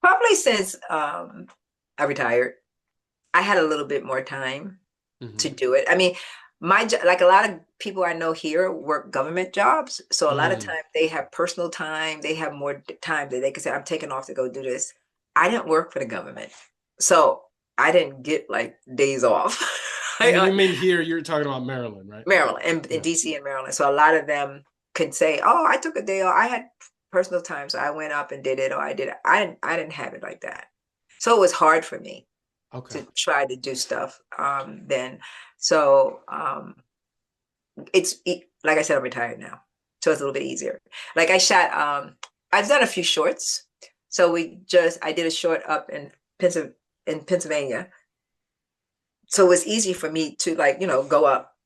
Probably since I retired, I had a little bit more time to Mm-hmm. do it. I mean, like a lot of people I know here work government jobs, so a lot of Mm. times they have personal time. They have more time that they can say, "I'm taking off to go do this." I didn't work for the government, so I didn't get like days off. And you mean here you're talking about Maryland, right? Maryland, in Yeah. DC and Maryland, so a lot of them could say, "Oh, I took a day off. I had personal time, so I went up and did it, or I did it." I didn't have it like that, so it was hard for me Okay. to try to do stuff then. So it's like I said, I'm retired now, so it's a little bit easier. Like I shot, I've done a few shorts. So I did a short up in Pennsylvania. So it was easy for me to like, go up.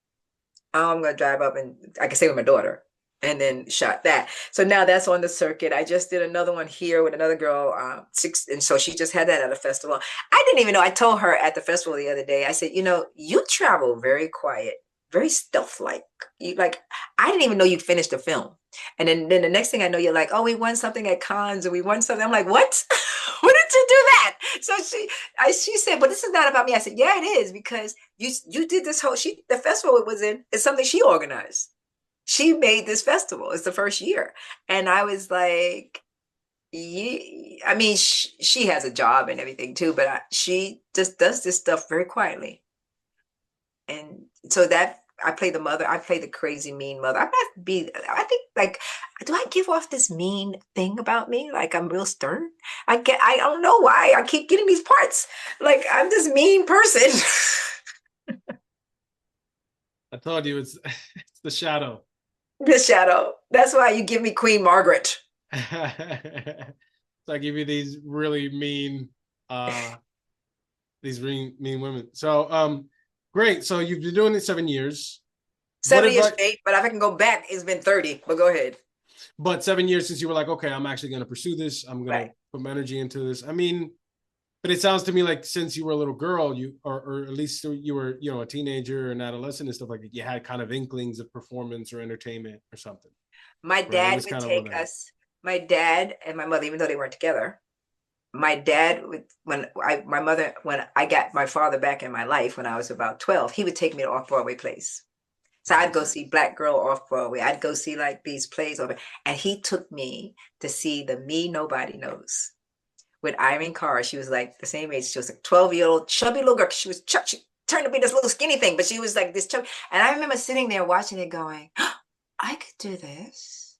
I'm gonna drive up and I can stay with my daughter and then shot that. So now that's on the circuit. I just did another one here with another girl, and so she just had that at a festival. I didn't even know. I told her at the festival the other day. I said, you travel very quiet, very stealth-like. You like, I didn't even know you finished the film. And then the next thing I know, you're like, oh, we won something at Cannes, or we won something. I'm like, what? When did you do that? So she said, but this is not about me. I said, yeah, it is because you did this whole the festival it was in is something she organized. She made this festival. It's the first year. And I was like, yeah, I mean, she has a job and everything too, but she just does this stuff very quietly. And so that I play the mother, I play the crazy mean mother. I think like, do I give off this mean thing about me? Like I'm real stern. I don't know why I keep getting these parts. Like I'm this mean person. I told you it's it's the shadow. The shadow. That's why you give me Queen Margaret. So I give you these really mean women. So great. So you've been doing it 7 years. What 7 years advice straight, but if I can go back, it's been 30. But go ahead. But 7 years since you were like, okay, I'm actually going to pursue this. I'm going to Right. put my energy into this. I mean, but it sounds to me like since you were a little girl, or at least you were, a teenager or an adolescent and stuff like that, you had kind of inklings of performance or entertainment or something, My right? It dad was would kind of one take of that. us, my dad and my mother, even though they weren't together, my dad would, when I got my father back in my life when I was about 12, he would take me to off-Broadway plays. So I'd go Nice. see Black Girl off Broadway. I'd go see like these plays over, and he took me to see the Me Nobody Knows with Irene Carr. She was like the same age. She was a 12-year-old chubby little girl. She was she turned to be this little skinny thing, but she was like this chubby. And I remember sitting there watching it, going, oh, I could do this.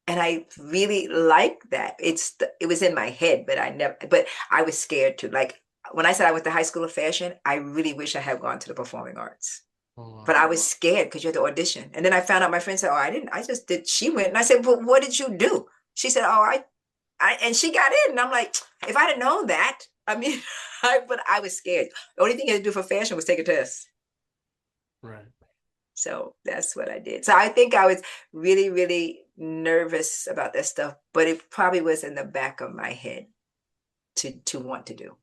And I really liked that. It was in my head, but I was scared to. Like when I said I went to high school of fashion, I really wish I had gone to the performing arts. Oh, But wow. I was scared because you had to audition. And then I found out my friend said, oh, I didn't, I just did. She went and I said, but what did you do? She said, oh, and she got in. And I'm like, if I'd have known that, I mean, but I was scared. The only thing I had to do for fashion was take a test. Right. So that's what I did. So I think I was really, really nervous about that stuff, but it probably was in the back of my head to want to do.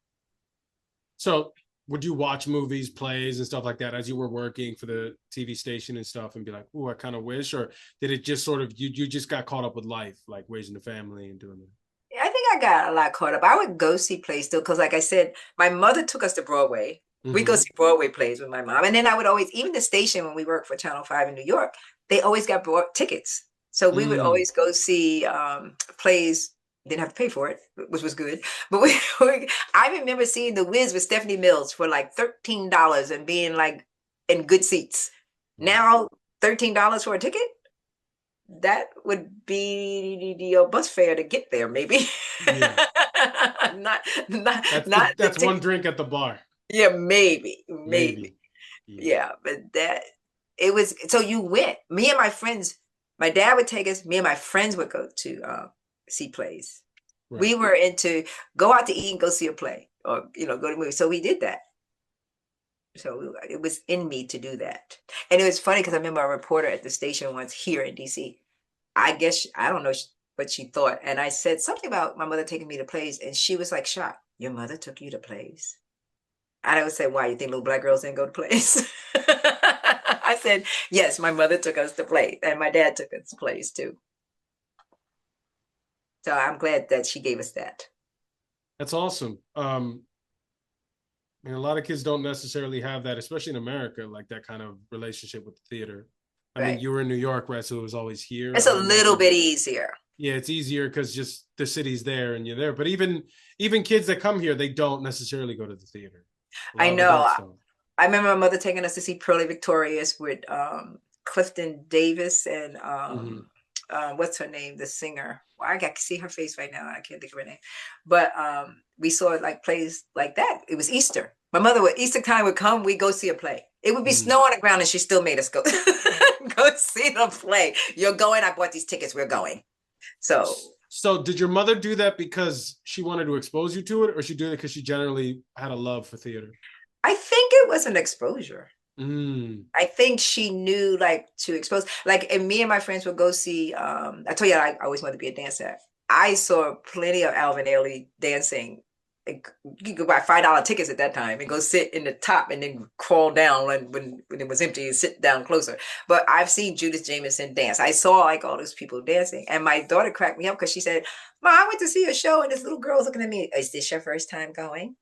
So would you watch movies, plays, and stuff like that as you were working for the TV station and stuff and be like, oh, I kind of wish? Or did it just sort of, you just got caught up with life, like raising the family and doing that? I think I got a lot caught up. I would go see plays still because, like I said, my mother took us to Broadway. We go Mm-hmm. see Broadway plays with my mom, and then I would always, even the station when we worked for Channel 5 in New York, they always got broad tickets, so we would Mm. always go see plays. Didn't have to pay for it, which was good. But I remember seeing The Wiz with Stephanie Mills for like $13 and being like in good seats. Wow. Now $13 for a ticket, that would be your bus fare to get there, maybe. Yeah. not, not, That's not the that's one drink at the bar. yeah, maybe, Maybe. Yeah. yeah. But that it was. So you went. Me and my friends. My dad would take us. Me and my friends would go to see plays. Right. We were into go out to eat and go see a play, or go to a movie. So we did that. So it was in me to do that. And it was funny because I remember a reporter at the station once here in DC. I guess I don't know what she thought. And I said something about my mother taking me to plays, and she was like shocked. Your mother took you to plays? And I would say, why, you think little black girls didn't go to plays? I said, yes, my mother took us to plays, and my dad took us to plays too. So I'm glad that she gave us that. That's awesome. I mean, a lot of kids don't necessarily have that, especially in America, like that kind of relationship with the theater. I mean, Right. you were in New York, right? So it was always here, It's I a would little imagine. bit easier. Yeah, it's easier because just the city's there and you're there. But even kids that come here, they don't necessarily go to the theater. A I lot of know. adults don't. I remember my mother taking us to see Pearly Victorious with Clifton Davis and Mm-hmm. what's her name, the singer. Well, I got to see her face right now. I can't think of her name. But we saw like plays like that. It was Easter. My mother would Easter time would come, we go see a play. It would be Mm. snow on the ground, and she still made us go go see the play. You're going. I bought these tickets. We're going. So So did your mother do that because she wanted to expose you to it, or she did it because she generally had a love for theater? I think it was an exposure. Mm. I think she knew like to expose, like, and me and my friends would go see. I told you I always wanted to be a dancer. I saw plenty of Alvin Ailey dancing. You could buy $5 tickets at that time and go sit in the top and then crawl down when it was empty and sit down closer. But I've seen Judith Jamison dance. I saw like all those people dancing, and my daughter cracked me up because she said, "Mom, I went to see a show and this little girl was looking at me. Is this your first time going?"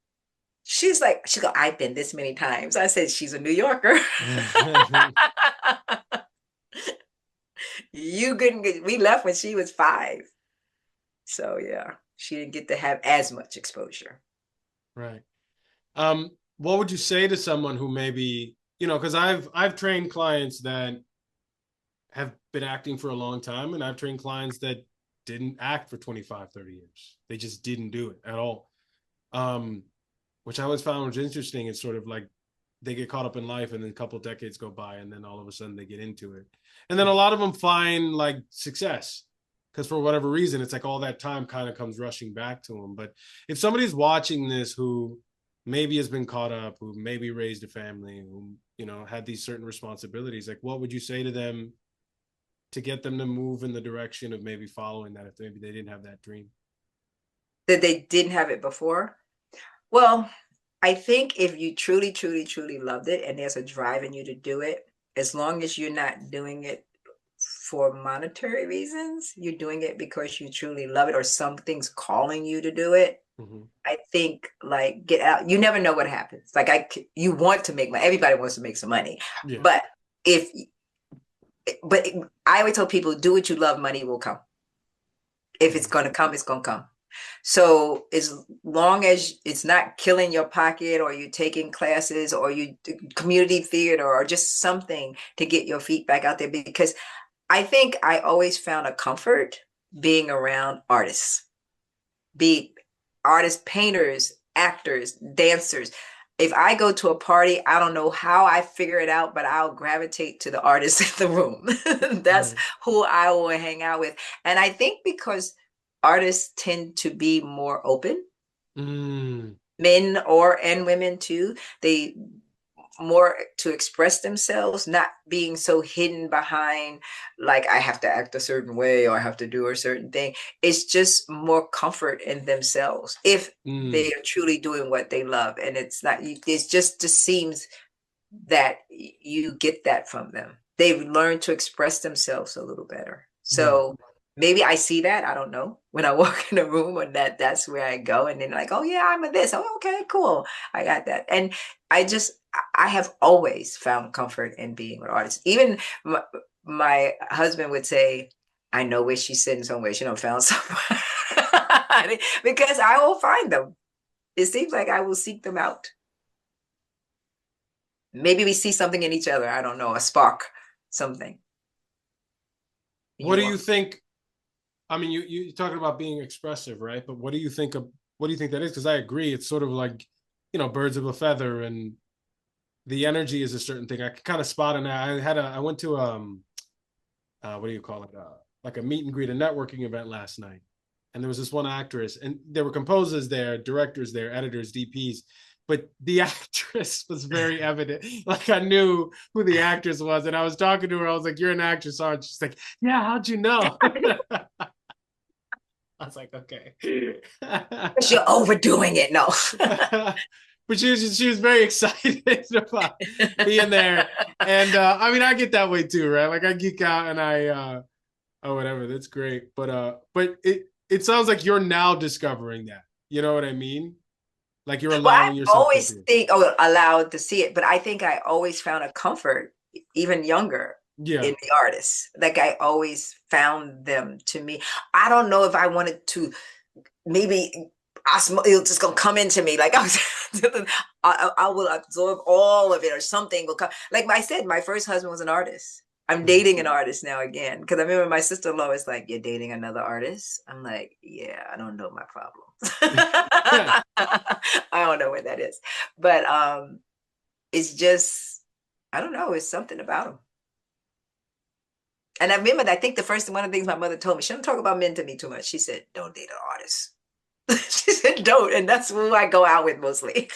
She's like, she go, I've been this many times. I said, she's a New Yorker. You couldn't get, we left when she was 5. So yeah, she didn't get to have as much exposure. Right. What would you say to someone who maybe, because I've trained clients that have been acting for a long time, and I've trained clients that didn't act for 25, 30 years. They just didn't do it at all. Um, which I always found was interesting. It's sort of like they get caught up in life and then a couple of decades go by and then all of a sudden they get into it. And then a lot of them find like success because for whatever reason, it's like all that time kind of comes rushing back to them. But if somebody's watching this who maybe has been caught up, who maybe raised a family, who, had these certain responsibilities, like what would you say to them to get them to move in the direction of maybe following that if maybe they didn't have that dream? That they didn't have it before. Well, I think if you truly, truly, truly loved it and there's a drive in you to do it, as long as you're not doing it for monetary reasons, you're doing it because you truly love it or something's calling you to do it. Mm-hmm. I think like get out. You never know what happens. Like you want to make money. Everybody wants to make some money, Yeah. but if but I always tell people, do what you love, money will come. If it's going to come, it's going to come. So as long as it's not killing your pocket or you taking classes or you community theater or just something to get your feet back out there, because I think I always found a comfort being around artists, be artists, painters, actors, dancers. If I go to a party, I don't know how I figure it out, but I'll gravitate to the artist in the room. That's Right. who I will hang out with. And I think because artists tend to be more open, Mm. men or and women too, they more to express themselves, not being so hidden behind like I have to act a certain way or I have to do a certain thing. It's just more comfort in themselves if they Mm. are truly doing what they love. And it's not, it's just seems that you get that from them. They've learned to express themselves a little better. Right. So maybe I see that. I don't know. When I walk in a room, or that's where I go. And then like, oh yeah, I'm a this. Oh, okay, cool. I got that. And I have always found comfort in being with artists. Even my husband would say, I know where she's sitting somewhere. She don't found somewhere. Because I will find them. It seems like I will seek them out. Maybe we see something in each other. I don't know, a spark, something. What You do you want. think? I mean, you're talking about being expressive, right? But what do you think of what do you think that is? Because I agree, it's sort of like, birds of a feather, and the energy is a certain thing. I can kind of spot it now. I went to what do you call it? Like a meet and greet, a networking event last night. And there was this one actress, and there were composers there, directors there, editors, DPs. But the actress was very evident. Like I knew who the actress was. And I was talking to her. I was like, "You're an actress, aren't you?" She's like, "Yeah, how'd you know?" I was like, "Okay." Because you're overdoing it. No. But she was very excited about being there. And I mean, I get that way too, right? Like I geek out and oh whatever, that's great. But it sounds like you're now discovering that. You know what I mean? Like you're Well, allowing I yourself to always do. think, oh, allowed to see it, but I think I always found a comfort, even younger, Yeah. in the artists. Like I always found them to me. I don't know if I wanted to, maybe it's just gonna come into me. Like I will absorb all of it, or something will come. Like I said, my first husband was an artist. I'm Mhm. dating an artist now again, because I remember my sister-in-law was like, "You're dating another artist?" I'm like, "Yeah, I don't know my problems." I don't know what that is, but it's just I don't know. It's something about them. And I remember, I think the first one of the things my mother told me, she don't talk about men to me too much. She said, "Don't date an artist." She said, "Don't," and that's who I go out with mostly.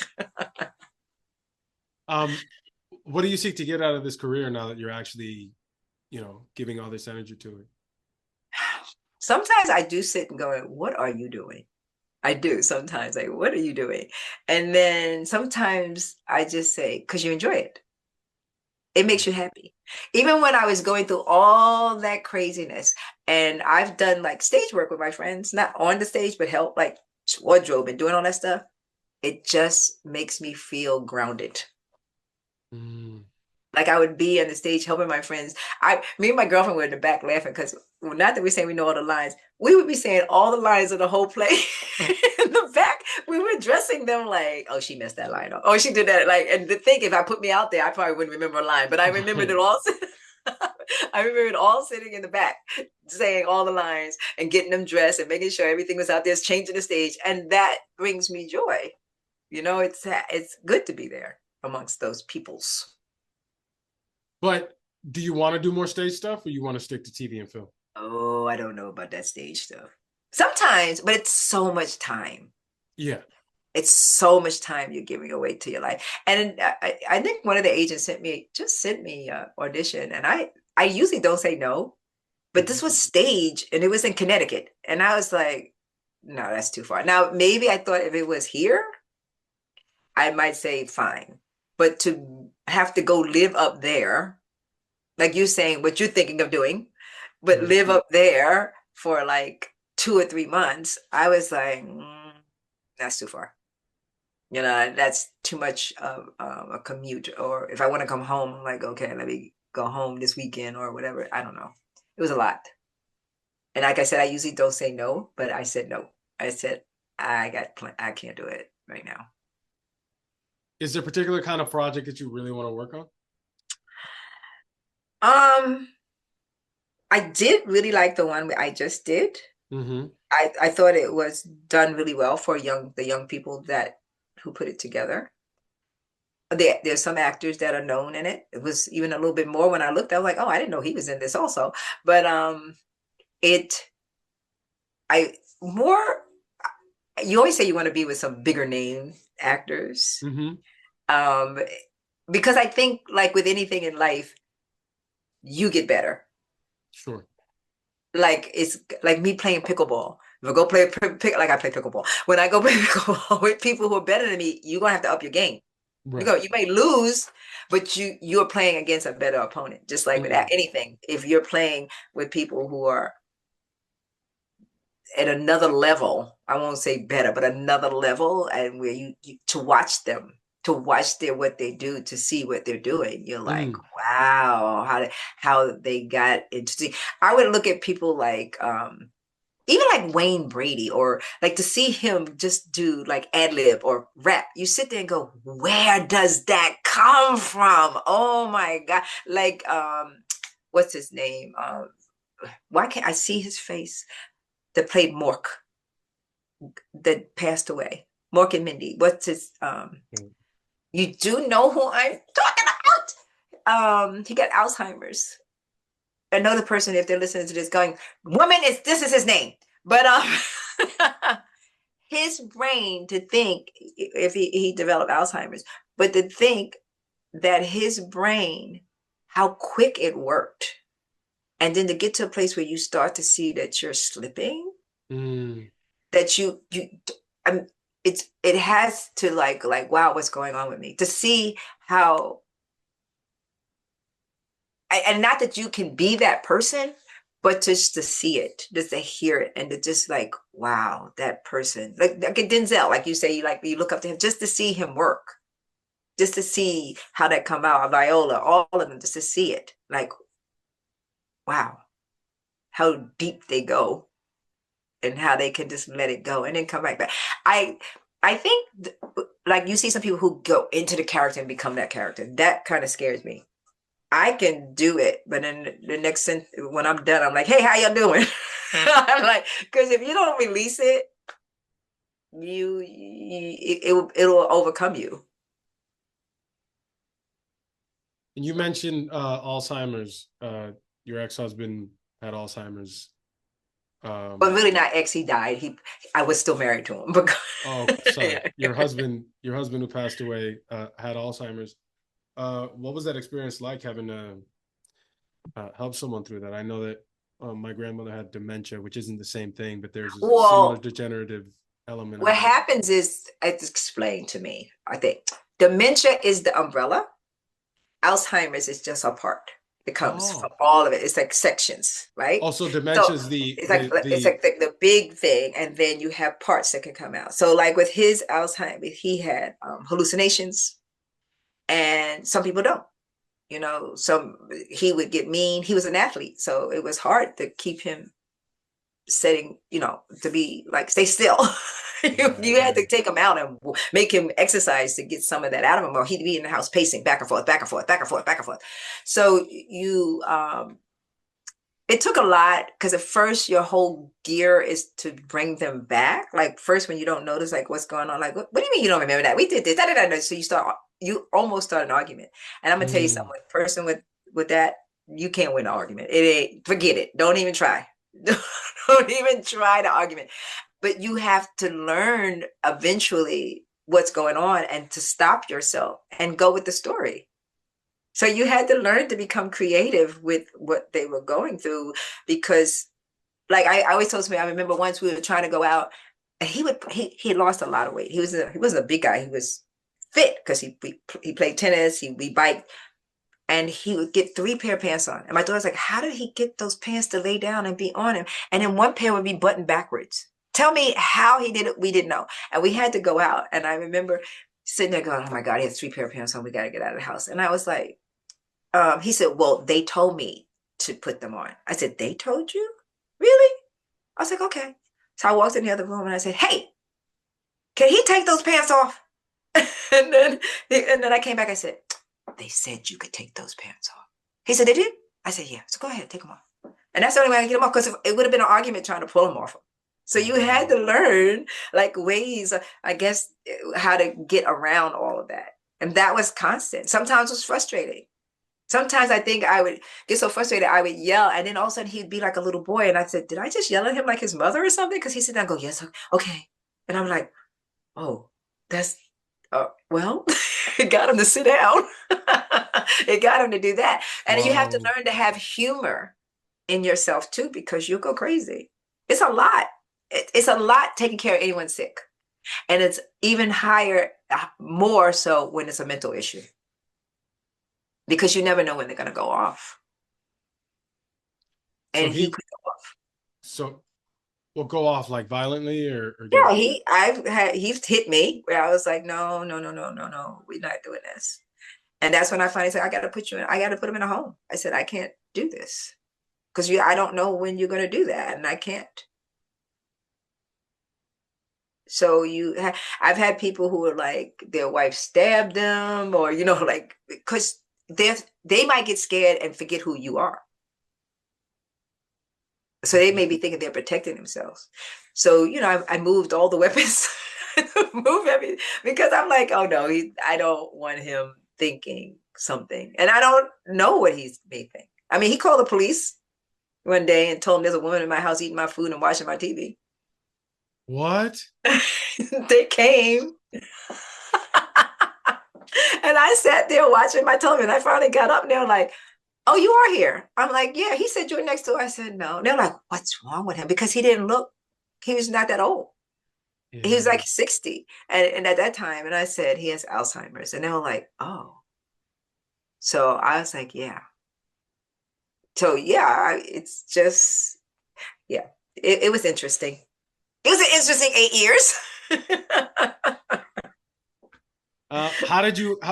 um, what do you seek to get out of this career now that you're actually, giving all this energy to it? Sometimes I do sit and go, "What are you doing?" I do sometimes, like, "What are you doing?" And then sometimes I just say, "Because you enjoy it. It makes you happy." Even when I was going through all that craziness, and I've done like stage work with my friends, not on the stage, but help like wardrobe and doing all that stuff, it just makes me feel grounded. Mm. Like I would be on the stage helping my friends. Me and my girlfriend were in the back laughing because, not that we're saying we know all the lines, we would be saying all the lines of the whole play in the back. We were dressing them like, "Oh, she messed that line up. Oh, she did that." Like, and to think if I put me out there, I probably wouldn't remember a line, but I remembered it Right. all. I remember it all sitting in the back, saying all the lines and getting them dressed and making sure everything was out there, changing the stage, and that brings me joy. It's good to be there amongst those peoples. But do you want to do more stage stuff, or you want to stick to TV and film? Oh, I don't know about that stage stuff. Sometimes, but it's so much time. Yeah. It's so much time you're giving away to your life. And I think one of the agents sent me audition, and I usually don't say no. But this was stage and it was in Connecticut. And I was like, no, that's too far. Now, maybe I thought if it was here, I might say fine. But to have to go live up there, like you're saying, what you're thinking of doing, but Mhm. live up there for like 2 or 3 months, I was like, that's too far. That's too much of a commute. Or if I want to come home, I'm like, okay, let me go home this weekend or whatever. I don't know. It was a lot. And like I said, I usually don't say no, but I said no. I said, I can't do it right now. Is there a particular kind of project that you really want to work on? Um, I did really like the one I just did. Mm-hmm. I thought it was done really well for the young people that who put it together. There's some actors that are known in it. It was even a little bit more when I looked. I was like, oh, I didn't know he was in this also. But it I more you always say you want to be with some bigger name actors. Mm-hmm. Um, because I think like with anything in life, you get better. Sure. Like it's like me playing pickleball. If I go like I play pickleball. When I go play pickleball with people who are better than me, you're gonna have to up your game. Right. You may lose, but you're playing against a better opponent. Just like with Mm. anything, if you're playing with people who are at another level, I won't say better, but another level, and where you to watch them, to watch what they do, to see what they're doing, you're like, Mm. wow, how they got into. See, I would look at people like even like Wayne Brady, or like to see him just do like ad lib or rap. You sit there and go, where does that come from? Oh my God. Like what's his name? Why can't I see his face? That played Mork, that passed away. Mork and Mindy. What's his Mm. you do know who I'm talking about? He got Alzheimer's. I know the person, if they're listening to this, going, woman, this is his name. But his brain, to think, if he developed Alzheimer's, but to think that his brain, how quick it worked, and then to get to a place where you start to see that you're slipping, Mm. that I'm, it has to like wow, what's going on with me, to see how, and not that you can be that person, but just to see it, just to hear it, and to just like, wow, that person, like Denzel, like you say, you look up to him just to see him work, just to see how that come out, Viola, all of them, just to see it, like, wow, how deep they go, and how they can just let it go and then come back. I I think like you see some people who go into the character and become that character. That kind of scares me. I can do it, but then the next when I'm done, I'm like, hey, how y'all doing? I'm like, because if you don't release it, it'll overcome you. And you mentioned Alzheimer's. Your ex-husband had Alzheimer's. But Um, really, not ex. He died. I was still married to him. But oh, sorry. yeah. Your husband who passed away had Alzheimer's. What was that experience like, having to help someone through that? I know that my grandmother had dementia, which isn't the same thing, but there's a similar Well, degenerative element what of it. happens is, it's explained to me. I think dementia is the umbrella. Alzheimer's is just a part. It comes from Oh, all of it. It's like sections, right? also dementia So is the it's the like the big thing, and then you have parts that can come out. So like with his Alzheimer's, he had hallucinations, and some people don't. Some he would get mean. He was an athlete, so it was hard to keep him setting, to be like, stay still. You right. had to take him out and make him exercise to get some of that out of him, or he'd be in the house pacing back and forth, back and forth, back and forth, back and forth. So it took a lot, because at first your whole gear is to bring them back. Like first, when you don't notice like what's going on, like what do you mean you don't remember that? We did this, da, da, da, da. So you almost start an argument. And I'm gonna tell you Mm. something, person with that, you can't win an argument. It ain't, forget it. Don't even try. Don't even try the argument. But you have to learn eventually what's going on, and to stop yourself and go with the story. So you had to learn to become creative with what they were going through because like I always told me, I remember once we were trying to go out and he had lost a lot of weight. He wasn't a big guy. He was fit because he played tennis, we biked, and he would get 3 pair of pants on. And my daughter's like, how did he get those pants to lay down and be on him? And then one pair would be buttoned backwards. Tell me how he did it. We didn't know. And we had to go out. And I remember sitting there going, oh my God, he has 3 pair of pants on. We got to get out of the house. And I was like, he said, well, they told me to put them on. I said, they told you? Really? I was like, okay. So I walked in the other room and I said, hey, can he take those pants off? and then I came back. I said, they said you could take those pants off. He said, they did? I said, yeah. So go ahead, take them off. And that's the only way I get them off because it would have been an argument trying to pull them off. So you had to learn like ways, I guess, how to get around all of that. And that was constant. Sometimes it was frustrating. Sometimes I think I would get so frustrated, I would yell, and then all of a sudden he'd be like a little boy. And I said, did I just yell at him like his mother or something? Because he said, I go, yes, okay. And I'm like, oh, that's, well, it got him to sit down. It got him to do that. And you have to learn to have humor in yourself too, because you'll go crazy. It's a lot. It's a lot taking care of anyone sick. And it's even higher, more so when it's a mental issue. Because you never know when they're going to go off. And he could go off. So will go off like violently or Yeah, he's hit me where I was like, no, we're not doing this. And that's when I finally said, I got to put him in a home. I said, I can't do this because I don't know when you're going to do that, and I can't. So I've had people who are like their wife stabbed them, or like because they might get scared and forget who you are. So they may be thinking they're protecting themselves. So, I moved all the weapons, move everything, because I'm like, oh no, I don't want him thinking something. And I don't know what he may think. I mean, he called the police one day and told them there's a woman in my house eating my food and watching my TV. What? They came. And I sat there watching my television. I finally got up and they were like, oh, you are here. I'm like, yeah. He said, you were next door. I said, no. They're like, what's wrong with him? Because he didn't look, he was not that old. Yeah. He was like 60. And at that time, and I said, he has Alzheimer's. And they were like, oh. So I was like, yeah. So yeah, it's just, yeah, it was interesting. It was an interesting 8 years.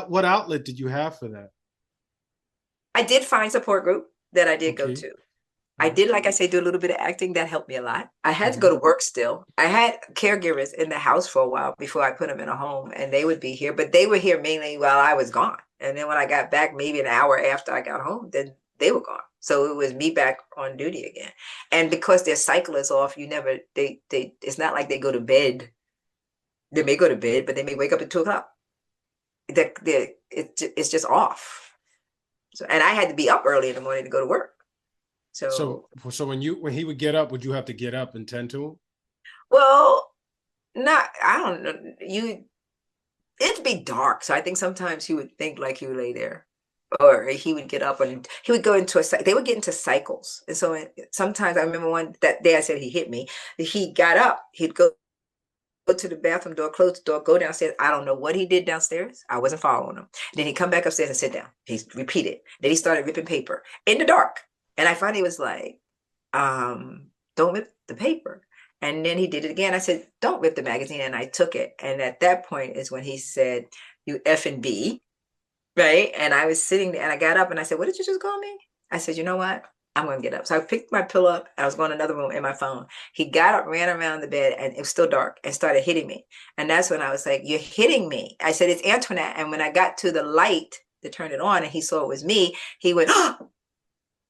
What outlet did you have for that? I did find support group that I did go to. I did, like I say, do a little bit of acting. That helped me a lot. I had to go to work still. I had caregivers in the house for a while before I put them in a home, and they would be here, but they were here mainly while I was gone. And then when I got back, maybe an hour after I got home, then they were gone. So it was me back on duty again. And because their cycle is off, it's not like they go to bed. They may go to bed, but they may wake up at 2:00. It's just off. So, and I had to be up early in the morning to go to work. So when he would get up, would you have to get up and tend to him? Well, I don't know. It'd be dark. So I think sometimes he would think like he would lay there, or he would get up and he would go into they would get into cycles. And so sometimes I remember that day I said he hit me. He got up, he'd go to the bathroom door, close the door, go downstairs. I don't know what he did downstairs. I wasn't following him. Then he'd come back upstairs and sit down. He repeated. Then he started ripping paper in the dark. And I finally was like, don't rip the paper. And then he did it again. I said, don't rip the magazine. And I took it. And at that point is when he said, you effing B, right? And I was sitting there and I got up and I said, what did you just call me? I said, you know what? I'm going to get up. So I picked my pillow up. I was going to another room in my phone. He got up, ran around the bed, and it was still dark, and started hitting me. And that's when I was like, you're hitting me. I said, it's Antoinette. And when I got to the light to turn it on and he saw it was me, he went, oh!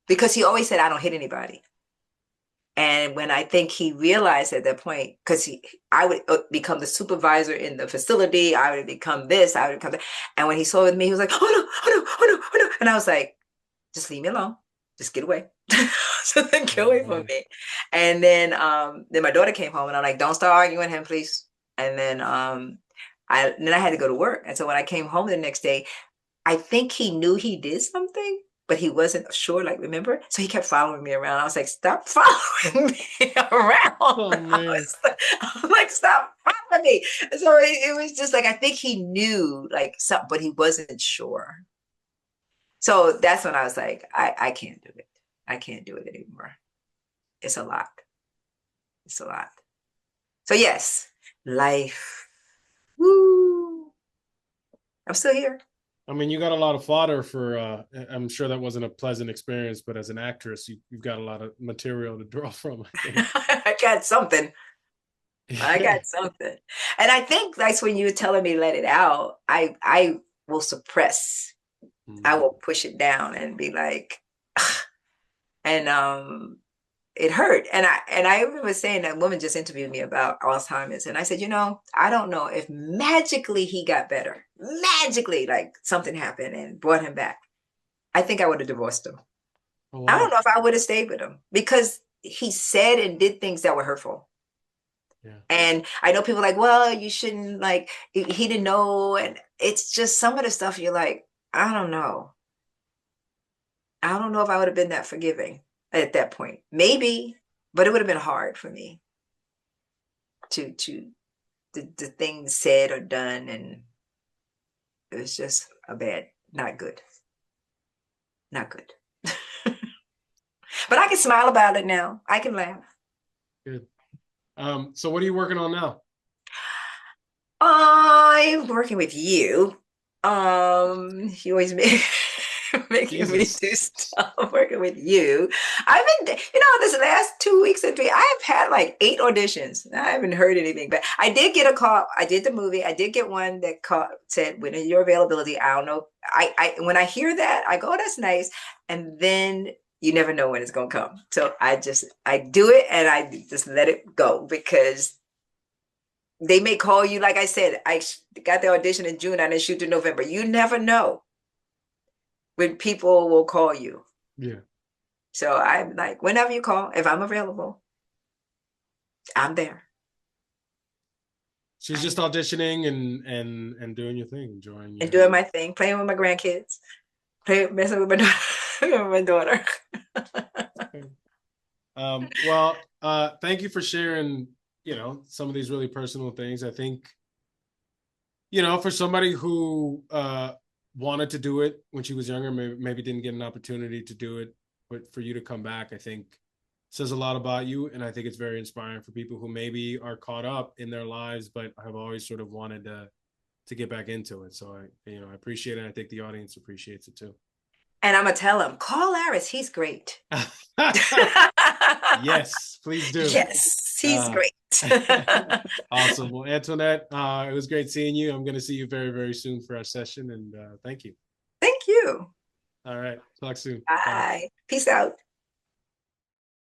Because he always said, I don't hit anybody. And when I think he realized at that point, because I would become the supervisor in the facility, I would become this, I would become that. And when he saw it with me, he was like, oh no, oh no, oh no, oh no. And I was like, just leave me alone. Just get away. So then get away from me. And then my daughter came home and I'm like, don't start arguing with him, please. And then I had to go to work. And so when I came home the next day, I think he knew he did something, but he wasn't sure. Like, remember? So he kept following me around. I was like, "Stop following me around!" Oh man. I was like, "Stop following me!" So it was just like I think he knew like something, but he wasn't sure. So that's when I was like, I can't do it. I can't do it anymore. It's a lot. It's a lot. So yes, life. Woo! I'm still here. I mean, you got a lot of fodder for. I'm sure that wasn't a pleasant experience, but as an actress, you've got a lot of material to draw from, I think. I got something. I got something. And I think that's when you were telling me let it out. I will suppress. I Mm. will push it down and be like, and it hurt. And I remember saying that woman just interviewed me about Alzheimer's, and I said, I don't know if magically he got better, magically, like something happened and brought him back. I think I would have divorced him. Oh I don't wow. know if I would have stayed with him because he said and did things that were hurtful. Yeah. And I know people are like, well, you shouldn't like he didn't know. And it's just some of the stuff you're like, I don't know. I don't know if I would have been that forgiving at that point. Maybe, but it would have been hard for me to the things said or done. And it was just a bad, not good. Not good. But I can smile about it now. I can laugh. Good. So what are you working on now? I'm working with you. You always make making me Jesus. do stuff working with you. I've been, this last 2 weeks or three, I've had like 8 auditions. I haven't heard anything, but I did get a call. I did the movie. I did get one that said, when is your availability? I don't know. When I hear that, I go, oh, that's nice. And then you never know when it's going to come. So I do it and I just let it go because they may call you. Like I said, I got the audition in June. I didn't shoot in November. You never know when people will call you. Yeah. So I'm like, whenever you call, if I'm available, I'm there. She's just auditioning and doing your thing, enjoying And your. doing my thing, playing with my grandkids, messing with my daughter. my daughter. Well, thank you for sharing, some of these really personal things. I think, for somebody who wanted to do it when she was younger, maybe didn't get an opportunity to do it, but for you to come back, I think says a lot about you. And I think it's very inspiring for people who maybe are caught up in their lives, but have always sort of wanted to get back into it. So I appreciate it. I think the audience appreciates it too. And I'm gonna tell him, call Laris. He's great. Yes, please do. Yes, he's Uh, great. awesome. Well, Antoinette, it was great seeing you. I'm going to see you very, very soon for our session. And thank you. Thank you. All right. Talk soon. Bye. Bye. Peace out.